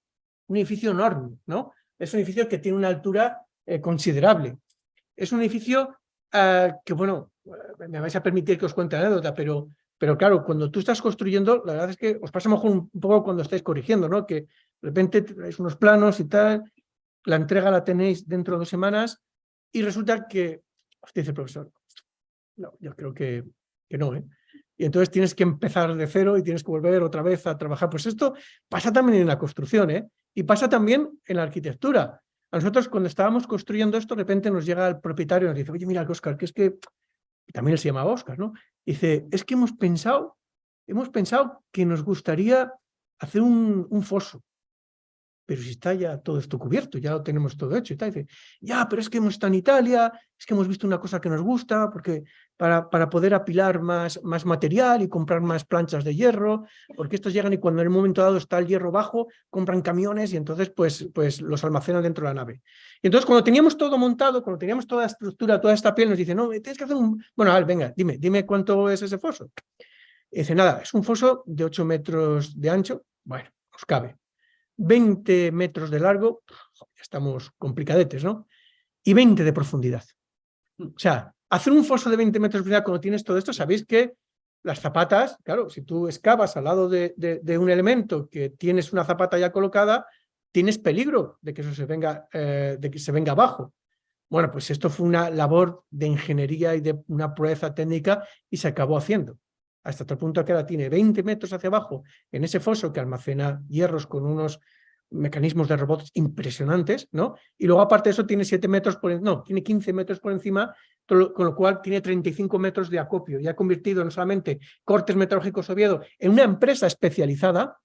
S2: un edificio enorme, ¿no? Es un edificio que tiene una altura considerable. Es un edificio que, bueno, me vais a permitir que os cuente la anécdota, pero claro, cuando tú estás construyendo, la verdad es que os pasa mejor un poco cuando estáis corrigiendo, ¿no? Que de repente traéis unos planos y tal, la entrega la tenéis dentro de 2 semanas y resulta que, os dice el profesor, no, yo creo que no, ¿eh? Y entonces tienes que empezar de cero y tienes que volver otra vez a trabajar. Pues esto pasa también en la construcción, ¿eh? Y pasa también en la arquitectura. A nosotros cuando estábamos construyendo esto, de repente nos llega el propietario y nos dice, oye, mira, Óscar, que es que, y también él se llamaba Óscar, ¿no? Dice, es que hemos pensado que nos gustaría hacer un foso, pero si está ya todo esto cubierto, ya lo tenemos todo hecho y tal. Dice, ya, pero es que hemos estado en Italia, es que hemos visto una cosa que nos gusta, porque para poder apilar más material y comprar más planchas de hierro, porque estos llegan y cuando en un momento dado está el hierro bajo, compran camiones y entonces pues los almacenan dentro de la nave. Y entonces cuando teníamos todo montado, cuando teníamos toda la estructura, toda esta piel, nos dice, no, tienes que hacer un... Bueno, a ver, venga, dime cuánto es ese foso. Y dice, nada, es un foso de 8 metros de ancho, bueno, os cabe. 20 metros de largo, ya estamos complicadetes, ¿no? Y 20 de profundidad. O sea, hacer un foso de 20 metros de profundidad cuando tienes todo esto, sabéis que las zapatas, claro, si tú excavas al lado de un elemento que tienes una zapata ya colocada, tienes peligro de que eso se venga, de que se venga abajo. Bueno, pues esto fue una labor de ingeniería y de una proeza técnica y se acabó haciendo. Hasta tal punto que ahora tiene 20 metros hacia abajo en ese foso que almacena hierros con unos mecanismos de robots impresionantes, ¿no? Y luego aparte de eso tiene 7 metros tiene 15 metros por encima, con lo cual tiene 35 metros de acopio y ha convertido no solamente Cortes Metalúrgicos Oviedo en una empresa especializada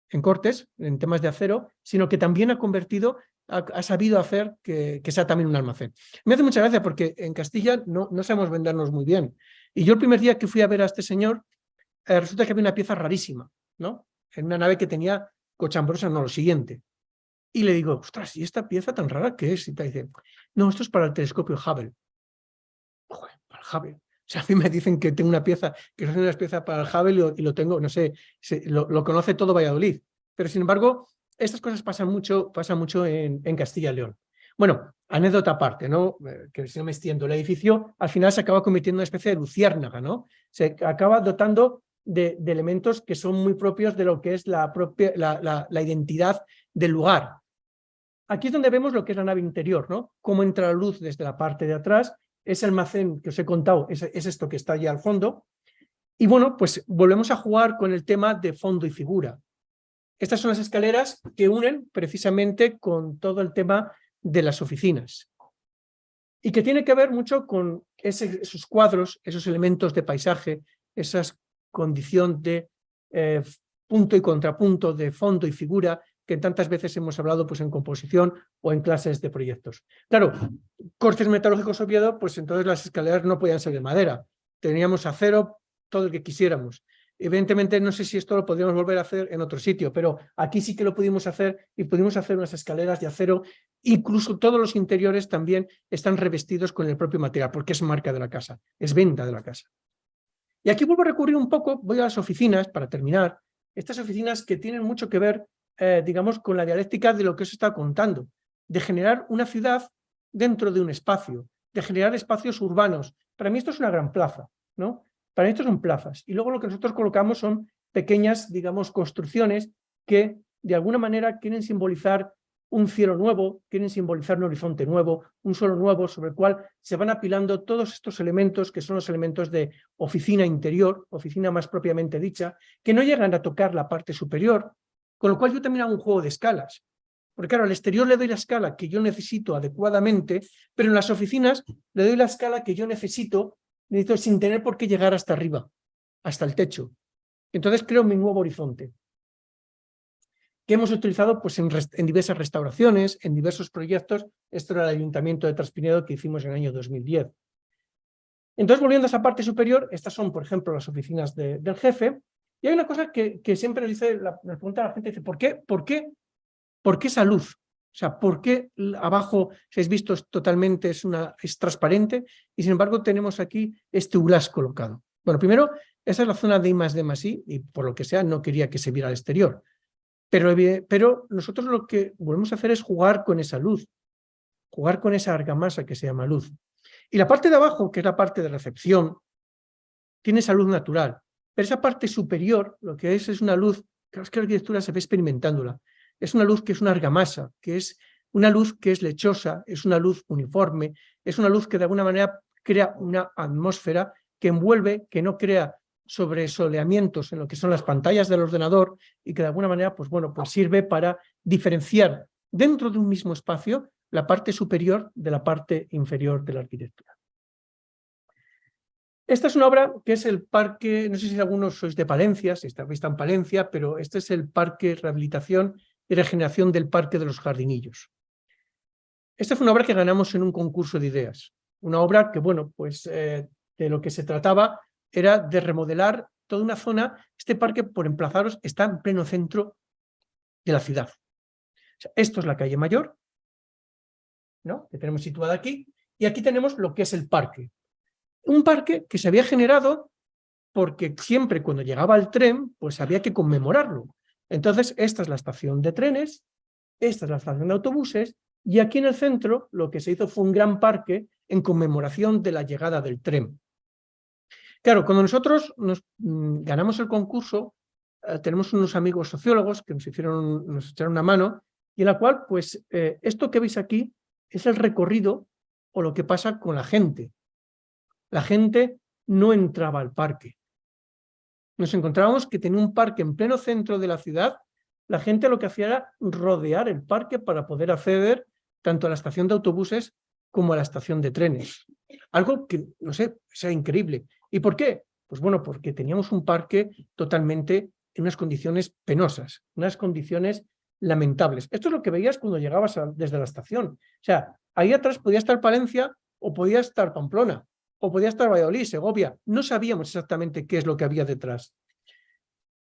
S2: en cortes, en temas de acero, sino que también ha sabido hacer que sea también un almacén. Me hace mucha gracia porque en Castilla no sabemos vendernos muy bien. Y yo el primer día que fui a ver a este señor, resulta que había una pieza rarísima, ¿no? En una nave que tenía cochambrosa, no, lo siguiente. Y le digo, ostras, ¿y esta pieza tan rara qué es? Y te dice, no, esto es para el telescopio Hubble. Joder, para el Hubble. O sea, a mí me dicen que tengo una pieza, que es una pieza para el Hubble y lo tengo, no sé, lo conoce todo Valladolid. Pero sin embargo, estas cosas pasan mucho en Castilla y León. Bueno, anécdota aparte, ¿no? Que si no me extiendo, el edificio al final se acaba convirtiendo en una especie de luciérnaga, ¿no? Se acaba dotando de elementos que son muy propios de lo que es la identidad del lugar. Aquí es donde vemos lo que es la nave interior, ¿no? Cómo entra la luz desde la parte de atrás. Ese almacén que os he contado es esto que está allí al fondo. Y bueno, pues volvemos a jugar con el tema de fondo y figura. Estas son las escaleras que unen precisamente con todo el tema de las oficinas. Y que tiene que ver mucho con esos cuadros, esos elementos de paisaje, esa condición de punto y contrapunto, de fondo y figura, que tantas veces hemos hablado pues, en composición o en clases de proyectos. Claro, Cortes Metalúrgicos Oviedo, pues entonces las escaleras no podían ser de madera. Teníamos acero, todo el que quisiéramos. Evidentemente, no sé si esto lo podríamos volver a hacer en otro sitio, pero aquí sí que lo pudimos hacer y pudimos hacer unas escaleras de acero. Incluso todos los interiores también están revestidos con el propio material, porque es marca de la casa, es venta de la casa. Y aquí vuelvo a recurrir un poco, voy a las oficinas para terminar. Estas oficinas que tienen mucho que ver, digamos, con la dialéctica de lo que os he estado contando, de generar una ciudad dentro de un espacio, de generar espacios urbanos. Para mí esto es una gran plaza, ¿no? Para mí esto son plazas. Y luego lo que nosotros colocamos son pequeñas, digamos, construcciones que de alguna manera quieren simbolizar un cielo nuevo, quieren simbolizar un horizonte nuevo, un suelo nuevo sobre el cual se van apilando todos estos elementos que son los elementos de oficina interior, oficina más propiamente dicha, que no llegan a tocar la parte superior, con lo cual yo también hago un juego de escalas. Porque claro, al exterior le doy la escala que yo necesito adecuadamente, pero en las oficinas le doy la escala que yo necesito sin tener por qué llegar hasta arriba, hasta el techo. Entonces creo mi nuevo horizonte, que hemos utilizado pues, en diversas restauraciones, en diversos proyectos. Esto era el Ayuntamiento de Traspinedo que hicimos en el año 2010. Entonces, volviendo a esa parte superior, estas son, por ejemplo, las oficinas del jefe, y hay una cosa que siempre nos dice, nos pregunta la gente, dice, ¿por qué esa luz? O sea, ¿por qué abajo, si habéis visto, es transparente y sin embargo tenemos aquí este ULAS colocado? Bueno, primero, esa es la zona de I+D+I y por lo que sea no quería que se viera al exterior. Pero nosotros lo que volvemos a hacer es jugar con esa luz, jugar con esa argamasa que se llama luz. Y la parte de abajo, que es la parte de recepción, tiene esa luz natural. Pero esa parte superior, lo que es una luz, creo que la arquitectura se ve experimentándola. Es una luz que es una argamasa, que es una luz que es lechosa, es una luz uniforme, es una luz que de alguna manera crea una atmósfera que envuelve, que no crea sobresoleamientos en lo que son las pantallas del ordenador y que de alguna manera pues sirve para diferenciar dentro de un mismo espacio la parte superior de la parte inferior de la arquitectura. Esta es una obra que es el parque, no sé si algunos sois de Palencia, si estáis en Palencia, pero este es el parque rehabilitación y regeneración del Parque de los Jardinillos. Esta fue una obra que ganamos en un concurso de ideas. Una obra que, de lo que se trataba era de remodelar toda una zona. Este parque, por emplazaros, está en pleno centro de la ciudad. O sea, esto es la calle Mayor, ¿no?, que tenemos situada aquí, y aquí tenemos lo que es el parque. Un parque que se había generado porque siempre cuando llegaba el tren, pues había que conmemorarlo. Entonces, esta es la estación de trenes, esta es la estación de autobuses, y aquí en el centro lo que se hizo fue un gran parque en conmemoración de la llegada del tren. Claro, cuando nosotros ganamos el concurso, tenemos unos amigos sociólogos que nos echaron una mano, y en la cual, pues, esto que veis aquí es el recorrido o lo que pasa con la gente. La gente no entraba al parque. Nos encontrábamos que tenía un parque en pleno centro de la ciudad. La gente lo que hacía era rodear el parque para poder acceder tanto a la estación de autobuses como a la estación de trenes. Algo que, no sé, sea increíble. ¿Y por qué? Pues bueno, porque teníamos un parque totalmente en unas condiciones penosas, unas condiciones lamentables. Esto es lo que veías cuando llegabas desde la estación. O sea, ahí atrás podía estar Palencia o podía estar Pamplona, o podía estar Valladolid, Segovia. No sabíamos exactamente qué es lo que había detrás.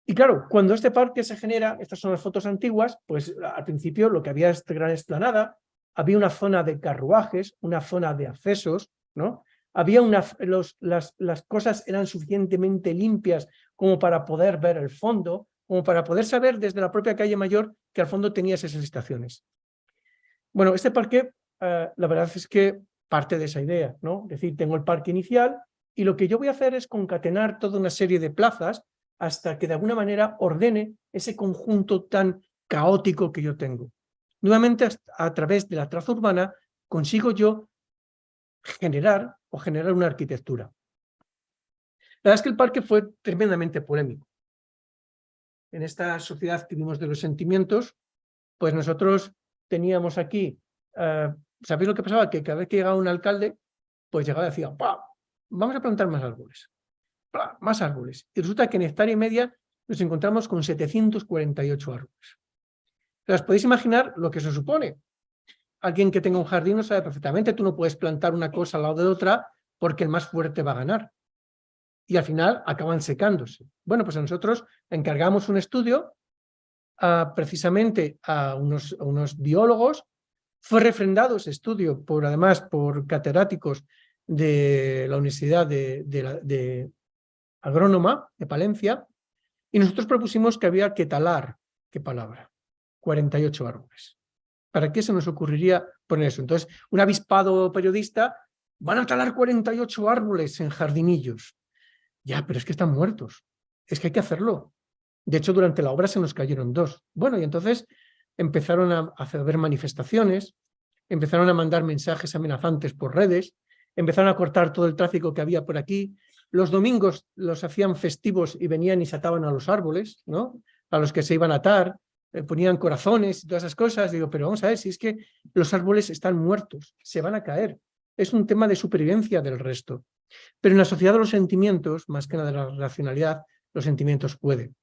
S2: Y claro, cuando este parque se genera, estas son las fotos antiguas, pues al principio lo que había es gran explanada, había una zona de carruajes, una zona de accesos, ¿no? Había las cosas eran suficientemente limpias como para poder ver el fondo, como para poder saber desde la propia calle Mayor que al fondo tenías esas estaciones. Bueno, este parque, la verdad es que parte de esa idea, ¿no? Es decir, tengo el parque inicial y lo que yo voy a hacer es concatenar toda una serie de plazas hasta que de alguna manera ordene ese conjunto tan caótico que yo tengo. Nuevamente, a través de la traza urbana, consigo yo generar una arquitectura. La verdad es que el parque fue tremendamente polémico. En esta sociedad que vivimos de los sentimientos, pues nosotros teníamos aquí, ¿sabéis lo que pasaba? Que cada vez que llegaba un alcalde, pues llegaba y decía, ¡pah!, vamos a plantar más árboles. ¡Pah!, más árboles. Y resulta que en hectárea y media nos encontramos con 748 árboles. ¿Os podéis imaginar lo que eso supone? Alguien que tenga un jardín lo sabe perfectamente. Tú no puedes plantar una cosa al lado de otra porque el más fuerte va a ganar. Y al final acaban secándose. Bueno, pues nosotros encargamos un estudio precisamente a unos biólogos. Fue refrendado ese estudio, además por catedráticos de la Universidad de Agrónoma de Palencia, y nosotros propusimos que había que talar, ¿qué palabra?, 48 árboles. ¿Para qué se nos ocurriría poner eso? Entonces, un avispado periodista, van a talar 48 árboles en Jardinillos. Ya, pero es que están muertos. Es que hay que hacerlo. De hecho, durante la obra se nos cayeron 2. Bueno, y entonces empezaron a haber manifestaciones, empezaron a mandar mensajes amenazantes por redes, empezaron a cortar todo el tráfico que había por aquí. Los domingos los hacían festivos y venían y se ataban a los árboles, ¿no? A los que se iban a atar, ponían corazones y todas esas cosas. Digo, pero vamos a ver, si es que los árboles están muertos, se van a caer. Es un tema de supervivencia del resto. Pero en la sociedad de los sentimientos, más que nada de la racionalidad, los sentimientos pueden.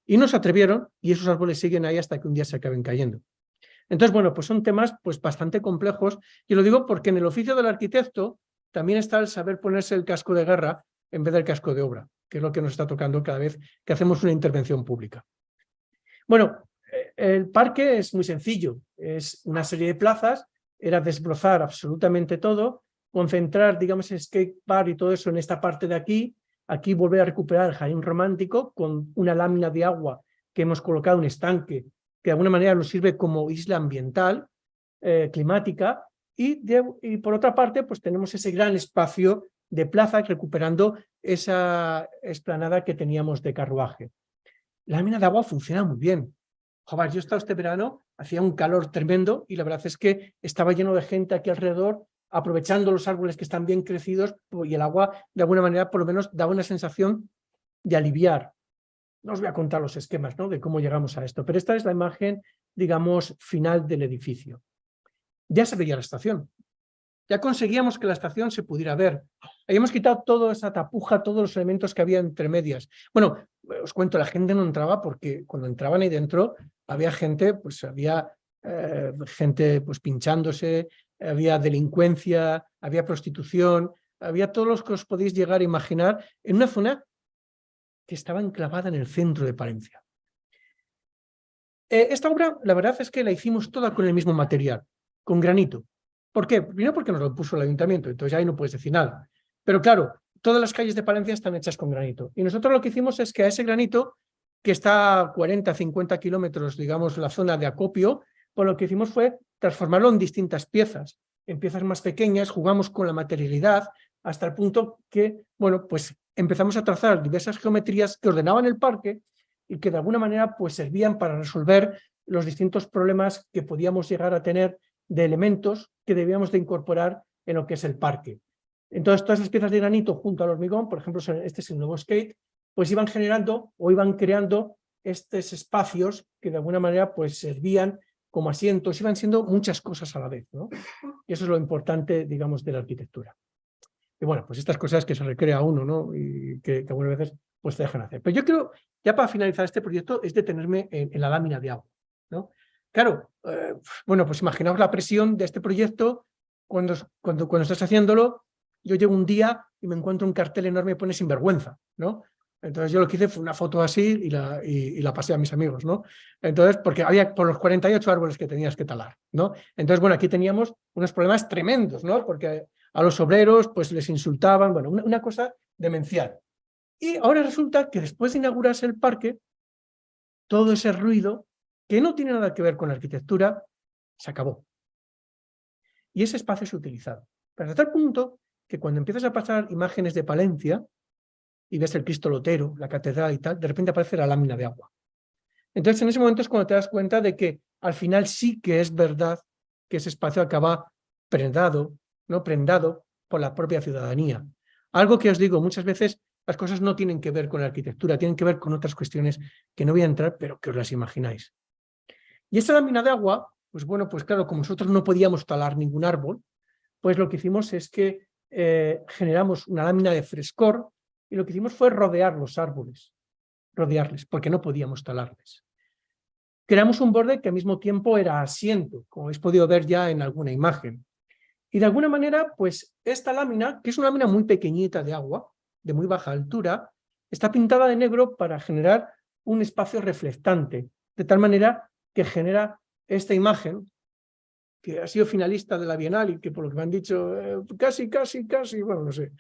S2: Y no se atrevieron y esos árboles siguen ahí hasta que un día se acaben cayendo. Entonces, bueno, pues son temas pues, bastante complejos. Y lo digo porque en el oficio del arquitecto también está el saber ponerse el casco de guerra en vez del casco de obra, que es lo que nos está tocando cada vez que hacemos una intervención pública. Bueno, el parque es muy sencillo. Es una serie de plazas, era desbrozar absolutamente todo, concentrar, digamos, el skate park y todo eso en esta parte de aquí, aquí volver a recuperar el jardín romántico con una lámina de agua que hemos colocado, un estanque, que de alguna manera nos sirve como isla ambiental, climática, y por otra parte, pues tenemos ese gran espacio de plaza recuperando esa explanada que teníamos de carruaje. La lámina de agua funciona muy bien. Joder, yo he estado este verano, hacía un calor tremendo y la verdad es que estaba lleno de gente aquí alrededor, aprovechando los árboles que están bien crecidos y el agua, de alguna manera, por lo menos daba una sensación de aliviar. No os voy a contar los esquemas, ¿no?, de cómo llegamos a esto, pero esta es la imagen, digamos, final del edificio. Ya se veía la estación. Ya conseguíamos que la estación se pudiera ver. Habíamos quitado toda esa tapuja, todos los elementos que había entre medias. Bueno, os cuento, la gente no entraba porque cuando entraban ahí dentro había gente, pues había gente pues pinchándose, había delincuencia, había prostitución, había todos los que os podéis llegar a imaginar en una zona que estaba enclavada en el centro de Palencia. Esta obra, la verdad es que la hicimos toda con el mismo material, con granito. ¿Por qué? Primero porque nos lo puso el ayuntamiento, entonces ahí no puedes decir nada. Pero claro, todas las calles de Palencia están hechas con granito. Y nosotros lo que hicimos es que a ese granito, que está a 40, 50 kilómetros, digamos, la zona de acopio, pues lo que hicimos fue transformarlo en distintas piezas. En piezas más pequeñas, jugamos con la materialidad, hasta el punto que, bueno, pues empezamos a trazar diversas geometrías que ordenaban el parque y que de alguna manera pues servían para resolver los distintos problemas que podíamos llegar a tener de elementos que debíamos de incorporar en lo que es el parque. Entonces, todas las piezas de granito junto al hormigón, por ejemplo, este es el nuevo skate, pues iban generando o iban creando estos espacios que de alguna manera pues servían como asientos, iban siendo muchas cosas a la vez, ¿no? Y eso es lo importante, digamos, de la arquitectura. Y bueno, pues estas cosas que se recrea uno, ¿no? Y que algunas veces pues te dejan hacer. Pero yo creo, ya para finalizar este proyecto, es detenerme en la lámina de agua, ¿no? Claro, bueno, pues imaginaos la presión de este proyecto cuando estás haciéndolo. Yo llego un día y me encuentro un cartel enorme que pone sinvergüenza, ¿no? Entonces yo lo que hice fue una foto así y la pasé a mis amigos, ¿no? Entonces, porque había por los 48 árboles que tenías que talar, ¿no? Entonces, bueno, aquí teníamos unos problemas tremendos, ¿no? Porque a los obreros pues les insultaban, bueno, una cosa demencial. Y ahora resulta que después de inaugurarse el parque, todo ese ruido, que no tiene nada que ver con la arquitectura, se acabó. Y ese espacio se ha utilizado. Pero hasta tal punto que cuando empiezas a pasar imágenes de Palencia y ves el Cristo Lotero, la catedral y tal, de repente aparece la lámina de agua. Entonces en ese momento es cuando te das cuenta de que al final sí que es verdad que ese espacio acaba prendado, ¿no? Prendado por la propia ciudadanía. Algo que os digo, muchas veces las cosas no tienen que ver con la arquitectura, tienen que ver con otras cuestiones que no voy a entrar, pero que os las imagináis. Y esa lámina de agua, pues bueno, pues claro, como nosotros no podíamos talar ningún árbol, pues lo que hicimos es que generamos una lámina de frescor y lo que hicimos fue rodear los árboles, rodearles, porque no podíamos talarles. Creamos un borde que al mismo tiempo era asiento, como habéis podido ver ya en alguna imagen. Y de alguna manera, pues esta lámina, que es una lámina muy pequeñita de agua, de muy baja altura, está pintada de negro para generar un espacio reflectante, de tal manera que genera esta imagen, que ha sido finalista de la Bienal y que por lo que me han dicho, casi, bueno, no sé,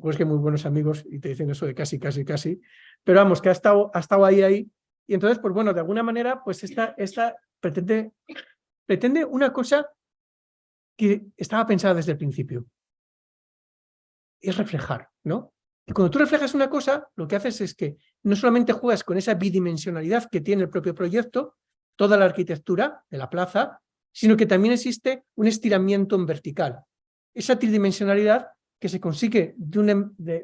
S2: pues que muy buenos amigos y te dicen eso de casi, pero vamos, que ha estado ahí, y entonces, pues bueno, de alguna manera, pues esta pretende una cosa que estaba pensada desde el principio, es reflejar, ¿no? Y cuando tú reflejas una cosa, lo que haces es que no solamente juegas con esa bidimensionalidad que tiene el propio proyecto, toda la arquitectura de la plaza, sino que también existe un estiramiento en vertical. Esa tridimensionalidad que se consigue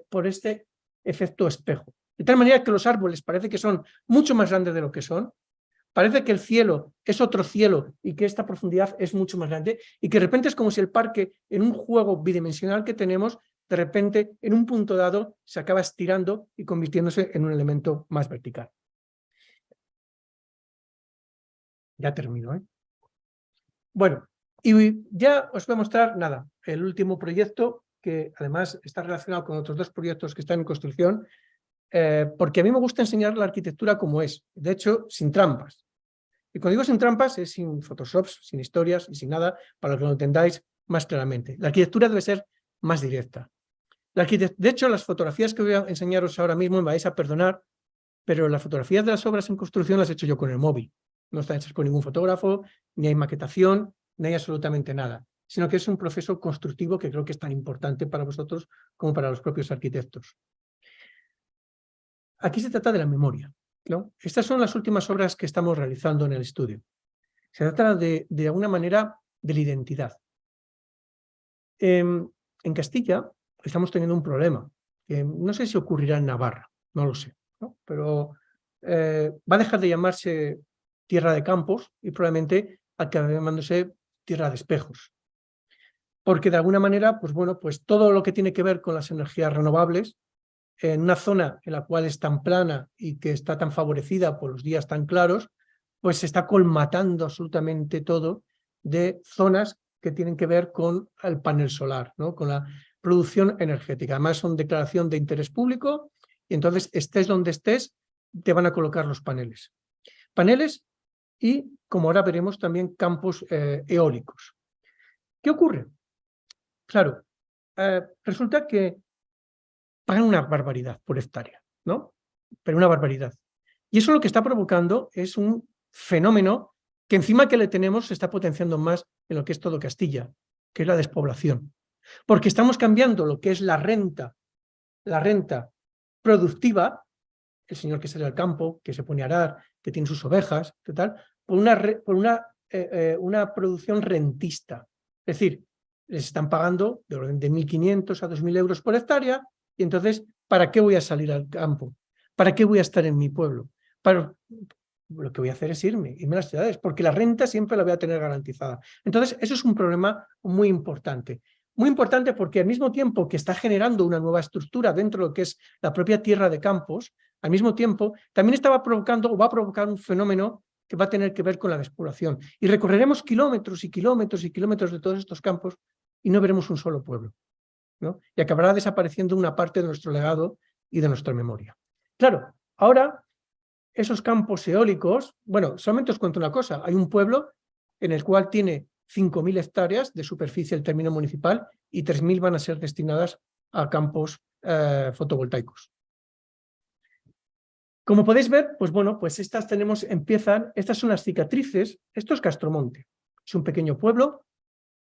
S2: por este efecto espejo. De tal manera que los árboles parece que son mucho más grandes de lo que son, parece que el cielo es otro cielo y que esta profundidad es mucho más grande y que de repente es como si el parque, en un juego bidimensional que tenemos, de repente en un punto dado se acaba estirando y convirtiéndose en un elemento más vertical. Ya termino, ¿eh? Bueno, y ya os voy a mostrar, nada, el último proyecto que además está relacionado con otros dos proyectos que están en construcción, porque a mí me gusta enseñar la arquitectura como es, de hecho, sin trampas. Y cuando digo sin trampas, es sin photoshops, sin historias y sin nada, para que lo entendáis más claramente. La arquitectura debe ser más directa. De hecho, las fotografías que voy a enseñaros ahora mismo, me vais a perdonar, pero las fotografías de las obras en construcción las he hecho yo con el móvil. No están hechas por ningún fotógrafo, ni hay maquetación, ni hay absolutamente nada, sino que es un proceso constructivo que creo que es tan importante para vosotros como para los propios arquitectos. Aquí se trata de la memoria, ¿no? Estas son las últimas obras que estamos realizando en el estudio. Se trata de alguna manera de la identidad. En Castilla estamos teniendo un problema, que no sé si ocurrirá en Navarra, no lo sé, ¿no? Pero va a dejar de llamarse tierra de campos y probablemente acabe llamándose tierra de espejos. Porque de alguna manera, pues bueno, pues todo lo que tiene que ver con las energías renovables, en una zona en la cual es tan plana y que está tan favorecida por los días tan claros, pues se está colmatando absolutamente todo de zonas que tienen que ver con el panel solar, ¿no? Con la producción energética. Además son declaración de interés público y entonces estés donde estés, te van a colocar los paneles. Paneles y, como ahora veremos, también campos eólicos. ¿Qué ocurre? Claro, resulta que pagan una barbaridad por hectárea, ¿no? Pero una barbaridad. Y eso lo que está provocando es un fenómeno que encima que le tenemos se está potenciando más en lo que es todo Castilla, que es la despoblación. Porque estamos cambiando lo que es la renta productiva, el señor que sale al campo, que se pone a arar, que tiene sus ovejas, ¿qué tal? Por una producción rentista. Es decir, les están pagando de orden de 1.500 a 2.000 euros por hectárea y entonces, ¿para qué voy a salir al campo? ¿Para qué voy a estar en mi pueblo? Lo que voy a hacer es irme a las ciudades, porque la renta siempre la voy a tener garantizada. Entonces, eso es un problema muy importante. Muy importante porque al mismo tiempo que está generando una nueva estructura dentro de lo que es la propia tierra de campos, al mismo tiempo también estaba provocando o va a provocar un fenómeno que va a tener que ver con la despoblación. Y recorreremos kilómetros y kilómetros y kilómetros de todos estos campos y no veremos un solo pueblo, ¿no? Y acabará desapareciendo una parte de nuestro legado y de nuestra memoria. Claro, ahora esos campos eólicos, bueno, solamente os cuento una cosa, hay un pueblo en el cual tiene 5.000 hectáreas de superficie el término municipal y 3.000 van a ser destinadas a campos fotovoltaicos. Como podéis ver, pues bueno, pues estas son las cicatrices, esto es Castromonte, es un pequeño pueblo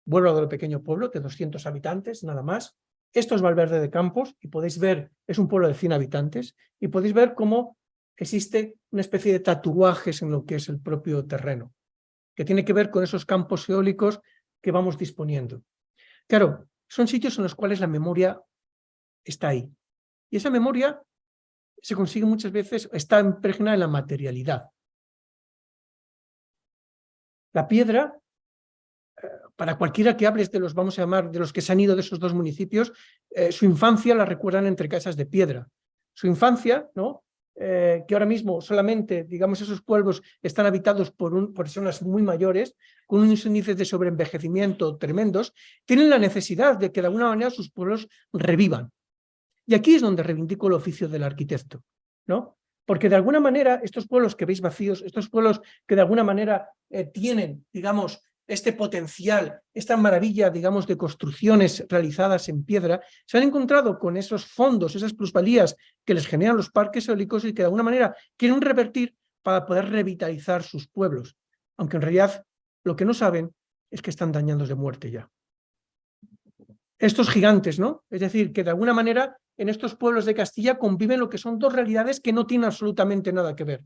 S2: de pequeño pueblo de 200 habitantes, nada más. Esto es Valverde de Campos y podéis ver, es un pueblo de 100 habitantes y podéis ver cómo existe una especie de tatuajes en lo que es el propio terreno, que tiene que ver con esos campos eólicos que vamos disponiendo. Claro, son sitios en los cuales la memoria está ahí. Y esa memoria se consigue muchas veces, está impregnada en la materialidad. La piedra, para cualquiera que hables de los, vamos a llamar, de los que se han ido de esos dos municipios, su infancia la recuerdan entre casas de piedra. Su infancia, ¿no? Que ahora mismo solamente, digamos, esos pueblos están habitados por personas muy mayores, con unos índices de sobreenvejecimiento tremendos, tienen la necesidad de que de alguna manera sus pueblos revivan. Y aquí es donde reivindico el oficio del arquitecto, ¿no? Porque de alguna manera estos pueblos que veis vacíos, estos pueblos que de alguna manera tienen, digamos, este potencial, esta maravilla, digamos, de construcciones realizadas en piedra, se han encontrado con esos fondos, esas plusvalías que les generan los parques eólicos y que de alguna manera quieren revertir para poder revitalizar sus pueblos. Aunque en realidad lo que no saben es que están dañados de muerte ya. estos gigantes, ¿no? Es decir, que de alguna manera en estos pueblos de Castilla conviven lo que son dos realidades que no tienen absolutamente nada que ver.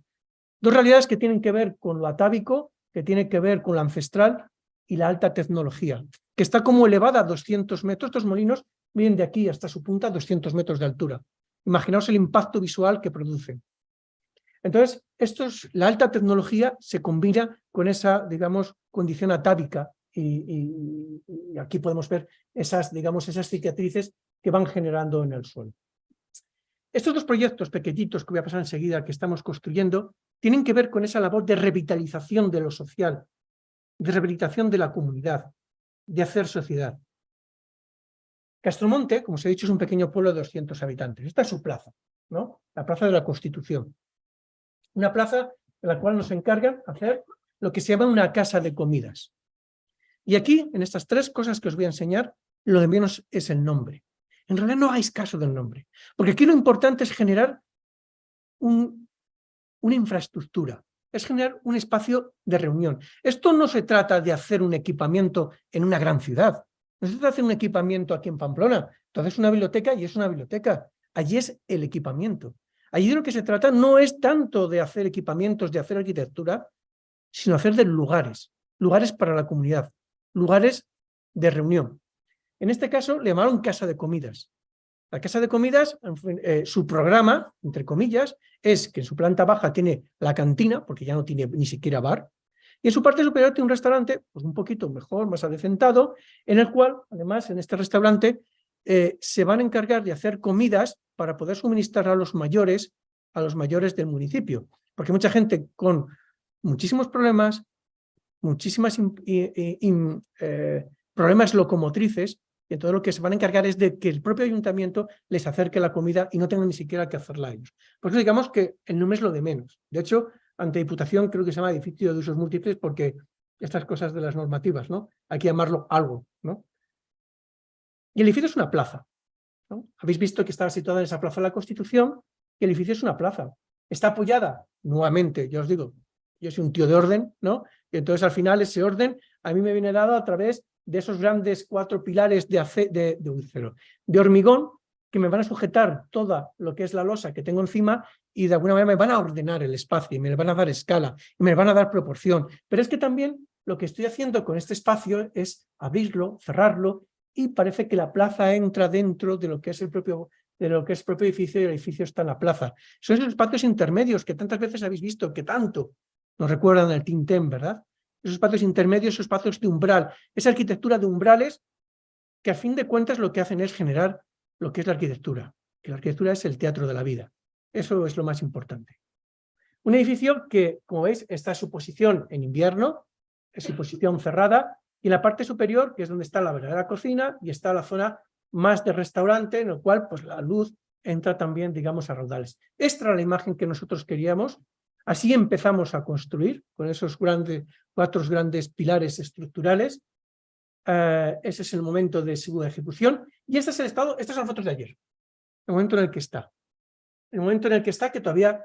S2: Dos realidades que tienen que ver con lo atávico, que tienen que ver con lo ancestral y la alta tecnología, que está como elevada a 200 metros. Estos molinos vienen de aquí hasta su punta a 200 metros de altura. Imaginaos el impacto visual que producen. Entonces, la alta tecnología se combina con esa, digamos, condición atávica y aquí podemos ver esas, digamos, esas cicatrices que van generando en el suelo. Estos dos proyectos pequeñitos que voy a pasar enseguida que estamos construyendo tienen que ver con esa labor de revitalización de lo social, de rehabilitación de la comunidad, de hacer sociedad. Castromonte, como os he dicho, es un pequeño pueblo de 200 habitantes. Esta es su plaza, ¿no? La Plaza de la Constitución. Una plaza en la cual nos encargan hacer lo que se llama una casa de comidas. Y aquí, en estas tres cosas que os voy a enseñar, lo de menos es el nombre. En realidad no hagáis caso del nombre, porque aquí lo importante es generar una infraestructura, es generar un espacio de reunión. Esto no se trata de hacer un equipamiento en una gran ciudad, no se trata de hacer un equipamiento aquí en Pamplona. Entonces una biblioteca y es una biblioteca, allí es el equipamiento. Allí de lo que se trata no es tanto de hacer equipamientos, de hacer arquitectura, sino hacer de lugares, lugares para la comunidad, lugares de reunión. En este caso le llamaron casa de comidas. La casa de comidas, su programa, entre comillas, es que en su planta baja tiene la cantina, porque ya no tiene ni siquiera bar, y en su parte superior tiene un restaurante, pues un poquito mejor, más adecentado, en el cual, además, en este restaurante, se van a encargar de hacer comidas para poder suministrar a los mayores del municipio. Porque mucha gente con muchísimos problemas, muchísimas problemas locomotrices, y todo lo que se van a encargar es de que el propio ayuntamiento les acerque la comida y no tengan ni siquiera que hacerla ellos. Por eso digamos que el nombre es lo de menos. De hecho, ante Diputación creo que se llama edificio de usos múltiples porque estas cosas de las normativas, ¿no? Hay que llamarlo algo, ¿no? Y el edificio es una plaza, ¿no? Habéis visto que está situada en esa plaza de la Constitución, y el edificio es una plaza. Está apoyada, nuevamente, yo os digo, yo soy un tío de orden, ¿no? Y entonces al final ese orden a mí me viene dado a través de esos grandes 4 pilares de hormigón que me van a sujetar toda lo que es la losa que tengo encima y de alguna manera me van a ordenar el espacio y me van a dar escala y me van a dar proporción. Pero es que también lo que estoy haciendo con este espacio es abrirlo, cerrarlo y parece que la plaza entra dentro de lo que es el propio edificio y el edificio está en la plaza. Son esos espacios intermedios que tantas veces habéis visto que tanto nos recuerdan al Tintín, ¿verdad? Esos espacios intermedios, esos espacios de umbral, esa arquitectura de umbrales que a fin de cuentas lo que hacen es generar lo que es la arquitectura, que la arquitectura es el teatro de la vida. Eso es lo más importante. Un edificio que, como veis, está en su posición en invierno, en su posición cerrada, y en la parte superior, que es donde está la verdadera cocina, y está la zona más de restaurante, en el cual pues, la luz entra también, digamos, a raudales. Esta era la imagen que nosotros queríamos. Así empezamos a construir, con esos 4 grandes pilares estructurales. Ese es el momento de segunda ejecución. Y este es el estado, estas son las fotos de ayer. El momento en el que está. El momento en el que está, que todavía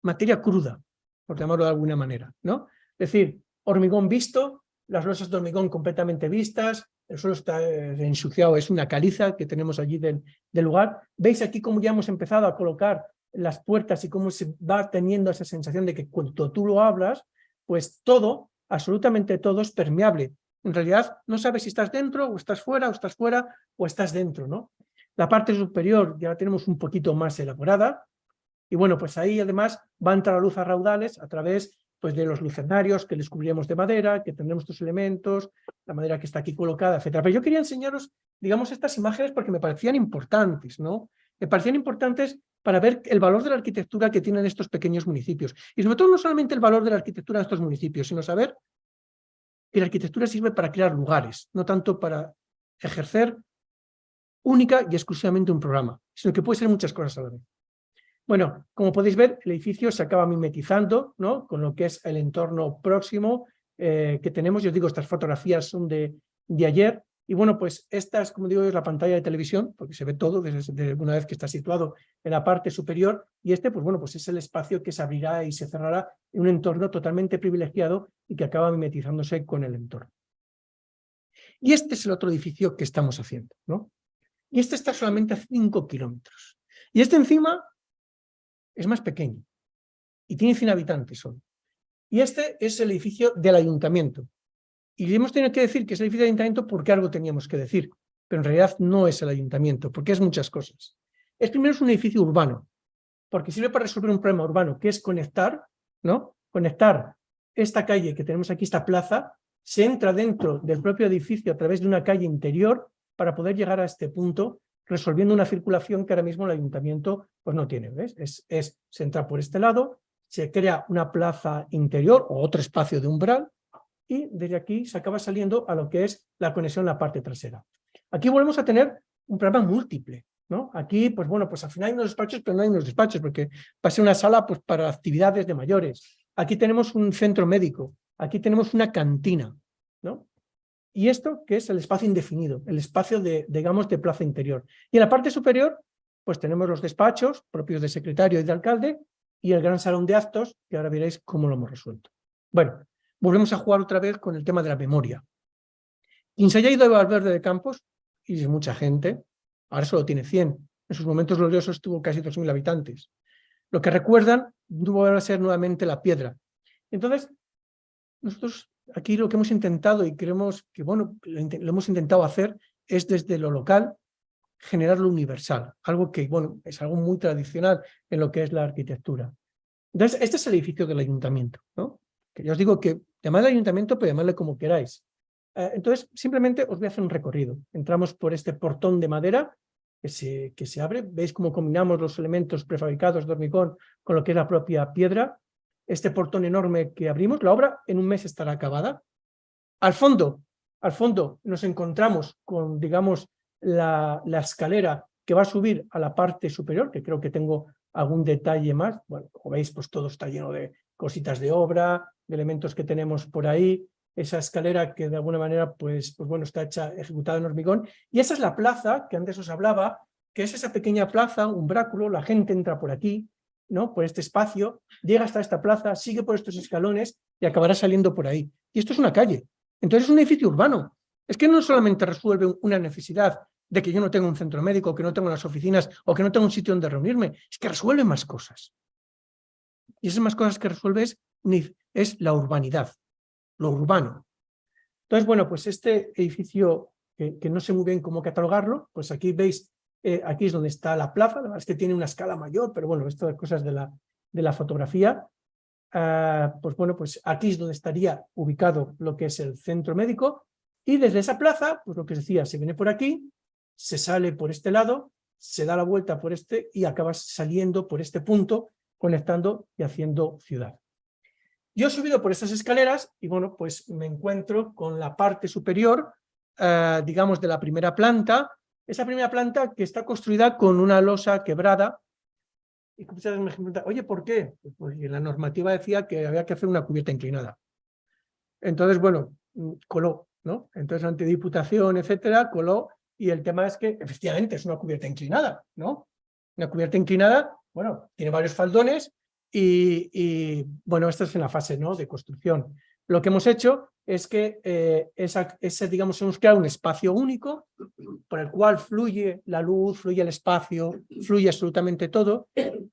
S2: materia cruda, por llamarlo de alguna manera, ¿no? Es decir, hormigón visto, las losas de hormigón completamente vistas, el suelo está ensuciado, es una caliza que tenemos allí del lugar. ¿Veis aquí cómo ya hemos empezado a colocar las puertas y cómo se va teniendo esa sensación de que cuando tú lo hablas, pues todo, absolutamente todo es permeable? En realidad no sabes si estás dentro o estás fuera o estás dentro, ¿no? La parte superior ya la tenemos un poquito más elaborada y bueno, pues ahí además va a entrar la luz a raudales a través pues, de los lucernarios que les cubriremos de madera, que tendremos estos elementos, la madera que está aquí colocada, etc. Pero yo quería enseñaros, digamos, estas imágenes porque me parecían importantes, ¿no? Me parecían importantes para ver el valor de la arquitectura que tienen estos pequeños municipios. Y sobre todo no solamente el valor de la arquitectura de estos municipios, sino saber que la arquitectura sirve para crear lugares, no tanto para ejercer única y exclusivamente un programa, sino que puede ser muchas cosas a la vez. Bueno, como podéis ver, el edificio se acaba mimetizando, ¿no? Con lo que es el entorno próximo que tenemos. Yo os digo, estas fotografías son de ayer. Y bueno, pues esta es, como digo, es la pantalla de televisión, porque se ve todo desde una vez que está situado en la parte superior. Y este, pues bueno, pues es el espacio que se abrirá y se cerrará en un entorno totalmente privilegiado y que acaba mimetizándose con el entorno. Y este es el otro edificio que estamos haciendo, ¿no? Y este está solamente a 5 kilómetros. Y este encima es más pequeño y tiene 100 habitantes solo. Y este es el edificio del ayuntamiento. Y hemos tenido que decir que es el edificio del ayuntamiento porque algo teníamos que decir, pero en realidad no es el ayuntamiento, porque es muchas cosas. Primero es un edificio urbano, porque sirve para resolver un problema urbano, que es conectar, ¿no? Conectar esta calle que tenemos aquí, esta plaza, se entra dentro del propio edificio a través de una calle interior para poder llegar a este punto, resolviendo una circulación que ahora mismo el ayuntamiento pues no tiene, ¿ves? Se entra por este lado, se crea una plaza interior o otro espacio de umbral, y desde aquí se acaba saliendo a lo que es la conexión en la parte trasera. Aquí volvemos a tener un programa múltiple, ¿no? Aquí, pues bueno, pues al final hay unos despachos, pero no hay unos despachos, porque va a ser una sala pues, para actividades de mayores. Aquí tenemos un centro médico, aquí tenemos una cantina, ¿no? Y esto, que es el espacio indefinido, el espacio digamos, de plaza interior. Y en la parte superior, pues tenemos los despachos propios de secretario y de alcalde, y el gran salón de actos, que ahora veréis cómo lo hemos resuelto. Bueno, volvemos a jugar otra vez con el tema de la memoria. Quien se haya ido a Valverde de Campos, y es mucha gente, ahora solo tiene 100. En sus momentos gloriosos tuvo casi 2.000 habitantes. Lo que recuerdan va a ser nuevamente la piedra. Entonces, nosotros aquí lo que hemos intentado y creemos que, bueno, lo hemos intentado hacer es desde lo local generar lo universal, algo que, bueno, es algo muy tradicional en lo que es la arquitectura. Entonces, este es el edificio del ayuntamiento, ¿no? Que yo os digo que llamadle ayuntamiento, pero llamadle como queráis. Entonces, simplemente os voy a hacer un recorrido. Entramos por este portón de madera que se abre. Veis cómo combinamos los elementos prefabricados de hormigón con lo que es la propia piedra. Este portón enorme que abrimos, la obra en un mes estará acabada. Al fondo nos encontramos con, digamos, la escalera que va a subir a la parte superior, que creo que tengo algún detalle más. Bueno, como veis, pues todo está lleno de cositas de obra, de elementos que tenemos por ahí. Esa escalera que de alguna manera pues bueno, está ejecutada en hormigón. Y esa es la plaza que antes os hablaba, que es esa pequeña plaza, un umbráculo, la gente entra por aquí, ¿no? Por este espacio, llega hasta esta plaza, sigue por estos escalones y acabará saliendo por ahí. Y esto es una calle. Entonces es un edificio urbano. Es que no solamente resuelve una necesidad de que yo no tenga un centro médico, que no tenga unas oficinas o que no tenga un sitio donde reunirme, es que resuelve más cosas. Y esas más cosas que resuelve es la urbanidad, lo urbano. Entonces, bueno, pues este edificio que no sé muy bien cómo catalogarlo, pues aquí veis, aquí es donde está la plaza, la verdad es que tiene una escala mayor, pero bueno, estas cosas de la fotografía. Pues bueno, pues aquí es donde estaría ubicado lo que es el centro médico, y desde esa plaza, pues lo que os decía, se viene por aquí, se sale por este lado, se da la vuelta por este y acabas saliendo por este punto, conectando y haciendo ciudad. Yo he subido por estas escaleras y bueno, pues me encuentro con la parte superior, digamos, de la primera planta, esa primera planta que está construida con una losa quebrada. Y muchas veces me preguntan, oye, ¿por qué? Pues la normativa decía que había que hacer una cubierta inclinada. Entonces, bueno, coló, ¿no? Entonces, ante Diputación, etcétera, coló, y el tema es que efectivamente es una cubierta inclinada, ¿no? Una cubierta inclinada, bueno, tiene varios faldones y bueno, esta es en la fase, ¿no?, de construcción. Lo que hemos hecho es que digamos, hemos creado un espacio único por el cual fluye la luz, fluye el espacio, fluye absolutamente todo,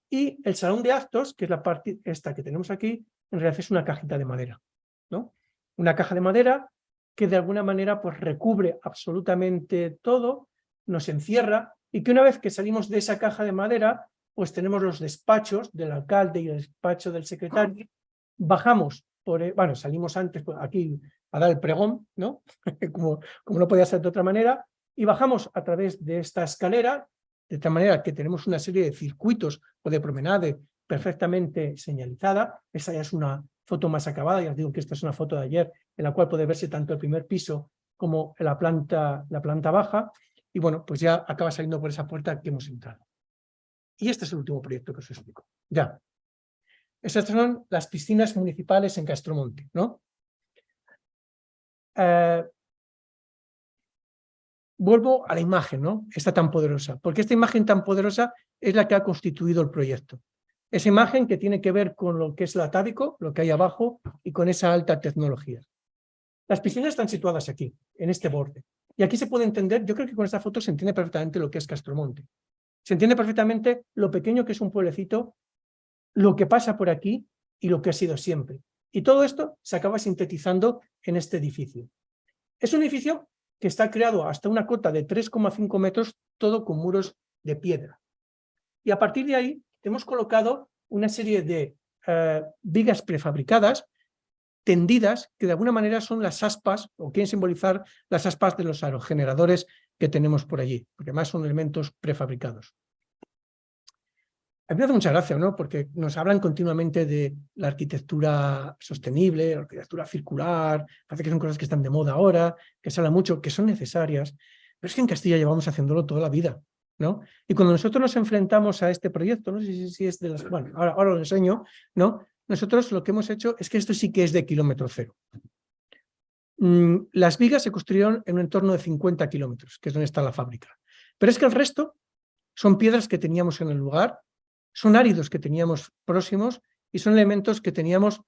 S2: y el salón de actos, que es la parte esta que tenemos aquí, en realidad es una cajita de madera, ¿no? Una caja de madera que de alguna manera pues recubre absolutamente todo, nos encierra, y que una vez que salimos de esa caja de madera, pues tenemos los despachos del alcalde y el despacho del secretario, bajamos, bueno, salimos antes pues, aquí a dar el pregón, ¿no? como no podía ser de otra manera, y bajamos a través de esta escalera, de tal manera que tenemos una serie de circuitos o de promenade perfectamente señalizada. Esa ya es una foto más acabada, ya os digo que esta es una foto de ayer, en la cual puede verse tanto el primer piso como la planta baja, y bueno, pues ya acaba saliendo por esa puerta que hemos entrado. Y este es el último proyecto que os explico. Ya. Estas son las piscinas municipales en Castromonte, ¿no? Vuelvo a la imagen, ¿no? Esta tan poderosa, porque esta imagen tan poderosa es la que ha constituido el proyecto. Esa imagen que tiene que ver con lo que es el atávico, lo que hay abajo, y con esa alta tecnología. Las piscinas están situadas aquí, en este borde. Y aquí se puede entender, yo creo que con esta foto se entiende perfectamente lo que es Castromonte. Se entiende perfectamente lo pequeño que es un pueblecito, lo que pasa por aquí y lo que ha sido siempre. Y todo esto se acaba sintetizando en este edificio. Es un edificio que está creado hasta una cota de 3,5 metros, todo con muros de piedra. Y a partir de ahí hemos colocado una serie de vigas prefabricadas, tendidas, que de alguna manera son las aspas, o quieren simbolizar las aspas de los aerogeneradores que tenemos por allí, porque además son elementos prefabricados. A mí me hace mucha gracia, ¿no? Porque nos hablan continuamente de la arquitectura sostenible, la arquitectura circular, parece que son cosas que están de moda ahora, que se habla mucho, que son necesarias, pero es que en Castilla llevamos haciéndolo toda la vida, ¿no? Y cuando nosotros nos enfrentamos a este proyecto, no sé si es de las... Bueno, ahora lo enseño, ¿no? Nosotros lo que hemos hecho es que esto sí que es de kilómetro cero. Las vigas se construyeron en un entorno de 50 kilómetros, que es donde está la fábrica. Pero es que el resto son piedras que teníamos en el lugar, son áridos que teníamos próximos y son elementos que teníamos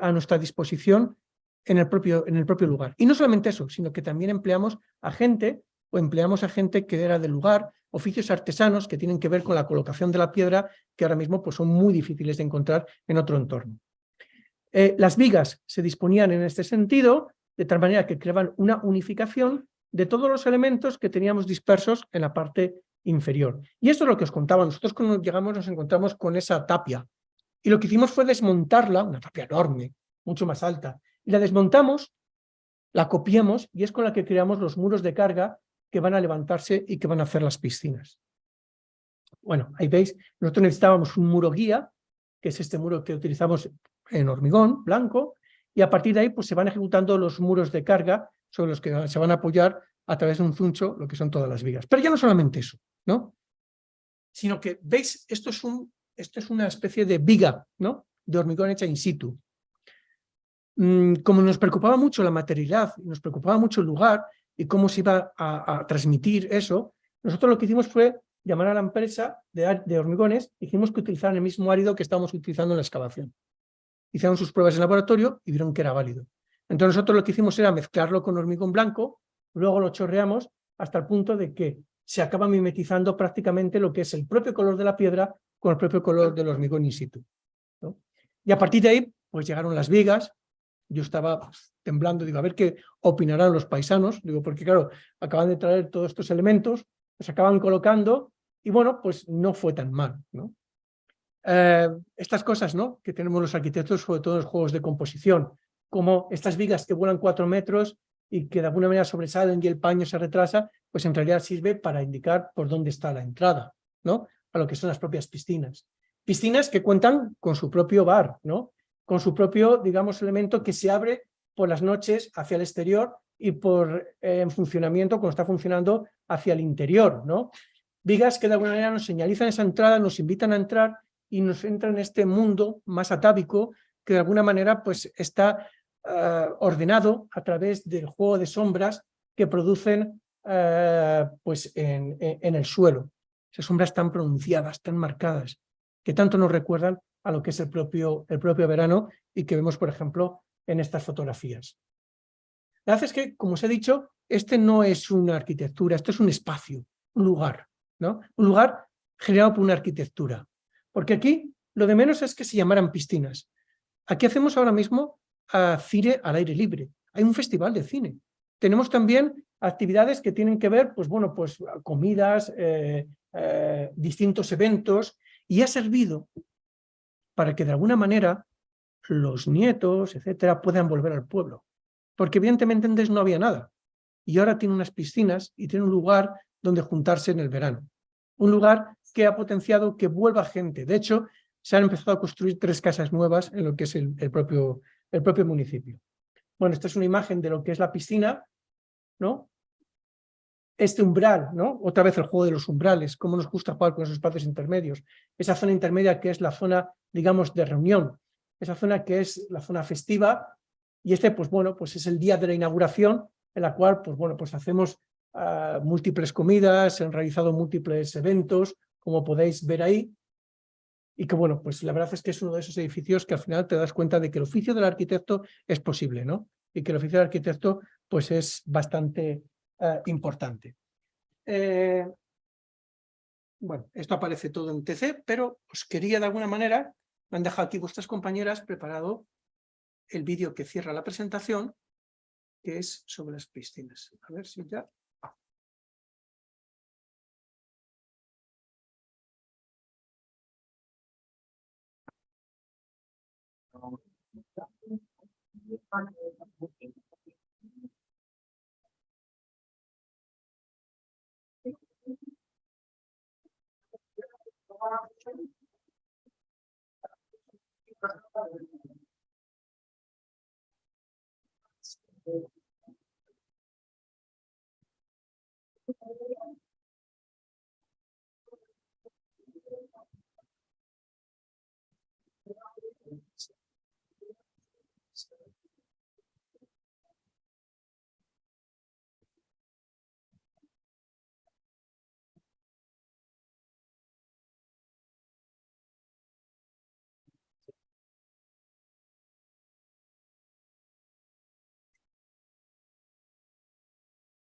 S2: a nuestra disposición en el propio lugar. Y no solamente eso, sino que también empleamos a gente que era del lugar, oficios artesanos que tienen que ver con la colocación de la piedra, que ahora mismo pues, son muy difíciles de encontrar en otro entorno. Las vigas se disponían en este sentido, de tal manera que creaban una unificación de todos los elementos que teníamos dispersos en la parte inferior. Y esto es lo que os contaba. Nosotros cuando llegamos nos encontramos con esa tapia. Y lo que hicimos fue desmontarla, una tapia enorme, mucho más alta. Y la desmontamos, la copiamos y es con la que creamos los muros de carga que van a levantarse y que van a hacer las piscinas. Bueno, ahí veis, nosotros necesitábamos un muro guía, que es este muro que utilizamos en hormigón blanco, y a partir de ahí pues, se van ejecutando los muros de carga sobre los que se van a apoyar a través de un zuncho lo que son todas las vigas. Pero ya no solamente eso, ¿no? Sino que, ¿veis? Esto es una especie de viga, ¿no? De hormigón hecha in situ. Como nos preocupaba mucho la materialidad, nos preocupaba mucho el lugar y cómo se iba a transmitir eso, nosotros lo que hicimos fue llamar a la empresa de hormigones y dijimos que utilizaran el mismo árido que estábamos utilizando en la excavación. Hicieron sus pruebas en laboratorio y vieron que era válido. Entonces nosotros lo que hicimos era mezclarlo con hormigón blanco, luego lo chorreamos hasta el punto de que se acaba mimetizando prácticamente lo que es el propio color de la piedra con el propio color del hormigón in situ, ¿no? Y a partir de ahí, pues llegaron las vigas. Yo estaba temblando, digo, a ver qué opinarán los paisanos, digo, porque claro, acaban de traer todos estos elementos, los acaban colocando y bueno, pues no fue tan mal, ¿no? Estas cosas, ¿no? Que tenemos los arquitectos, sobre todo en los juegos de composición, como estas vigas que vuelan 4 metros y que de alguna manera sobresalen y el paño se retrasa, pues en realidad sirve para indicar por dónde está la entrada, ¿no? A lo que son las propias piscinas. Piscinas que cuentan con su propio bar, ¿no? Con su propio, digamos, elemento que se abre por las noches hacia el exterior y por en funcionamiento, cuando está funcionando, hacia el interior, ¿no? Vigas que de alguna manera nos señalizan esa entrada, nos invitan a entrar y nos entra en este mundo más atávico que de alguna manera pues está ordenado a través del juego de sombras que producen pues en el suelo. Esas sombras tan pronunciadas, tan marcadas, que tanto nos recuerdan a lo que es el propio verano y que vemos, por ejemplo, en estas fotografías. La verdad es que, como os he dicho, este no es una arquitectura, esto es un espacio, un lugar, ¿no? Un lugar generado por una arquitectura. Porque aquí lo de menos es que se llamaran piscinas. Aquí hacemos ahora mismo cine al aire libre. Hay un festival de cine. Tenemos también actividades que tienen que ver, pues bueno, pues comidas, distintos eventos, y ha servido para que de alguna manera los nietos, etcétera, puedan volver al pueblo. Porque evidentemente antes no había nada. Y ahora tiene unas piscinas y tiene un lugar donde juntarse en el verano. Un lugar que ha potenciado que vuelva gente. De hecho, se han empezado a construir 3 casas nuevas en lo que es el propio municipio. Bueno, esta es una imagen de lo que es la piscina, ¿no? Este umbral, ¿no? Otra vez el juego de los umbrales, cómo nos gusta jugar con esos espacios intermedios. Esa zona intermedia que es la zona, digamos, de reunión. Esa zona que es la zona festiva. Y este, pues bueno, pues es el día de la inauguración, en la cual, pues bueno, pues hacemos múltiples comidas, se han realizado múltiples eventos, como podéis ver ahí. Y que bueno, pues la verdad es que es uno de esos edificios que al final te das cuenta de que el oficio del arquitecto es posible, ¿no? y que el oficio de arquitecto pues es bastante importante. Bueno, esto aparece todo en TC, pero os quería de alguna manera, me han dejado aquí vuestras compañeras preparado el vídeo que cierra la presentación, que es sobre las piscinas. A ver si ya...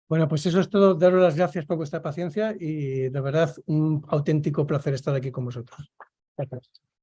S2: Bueno, pues eso es todo. Daros las gracias por vuestra paciencia y de verdad un auténtico placer estar aquí con vosotros. Gracias.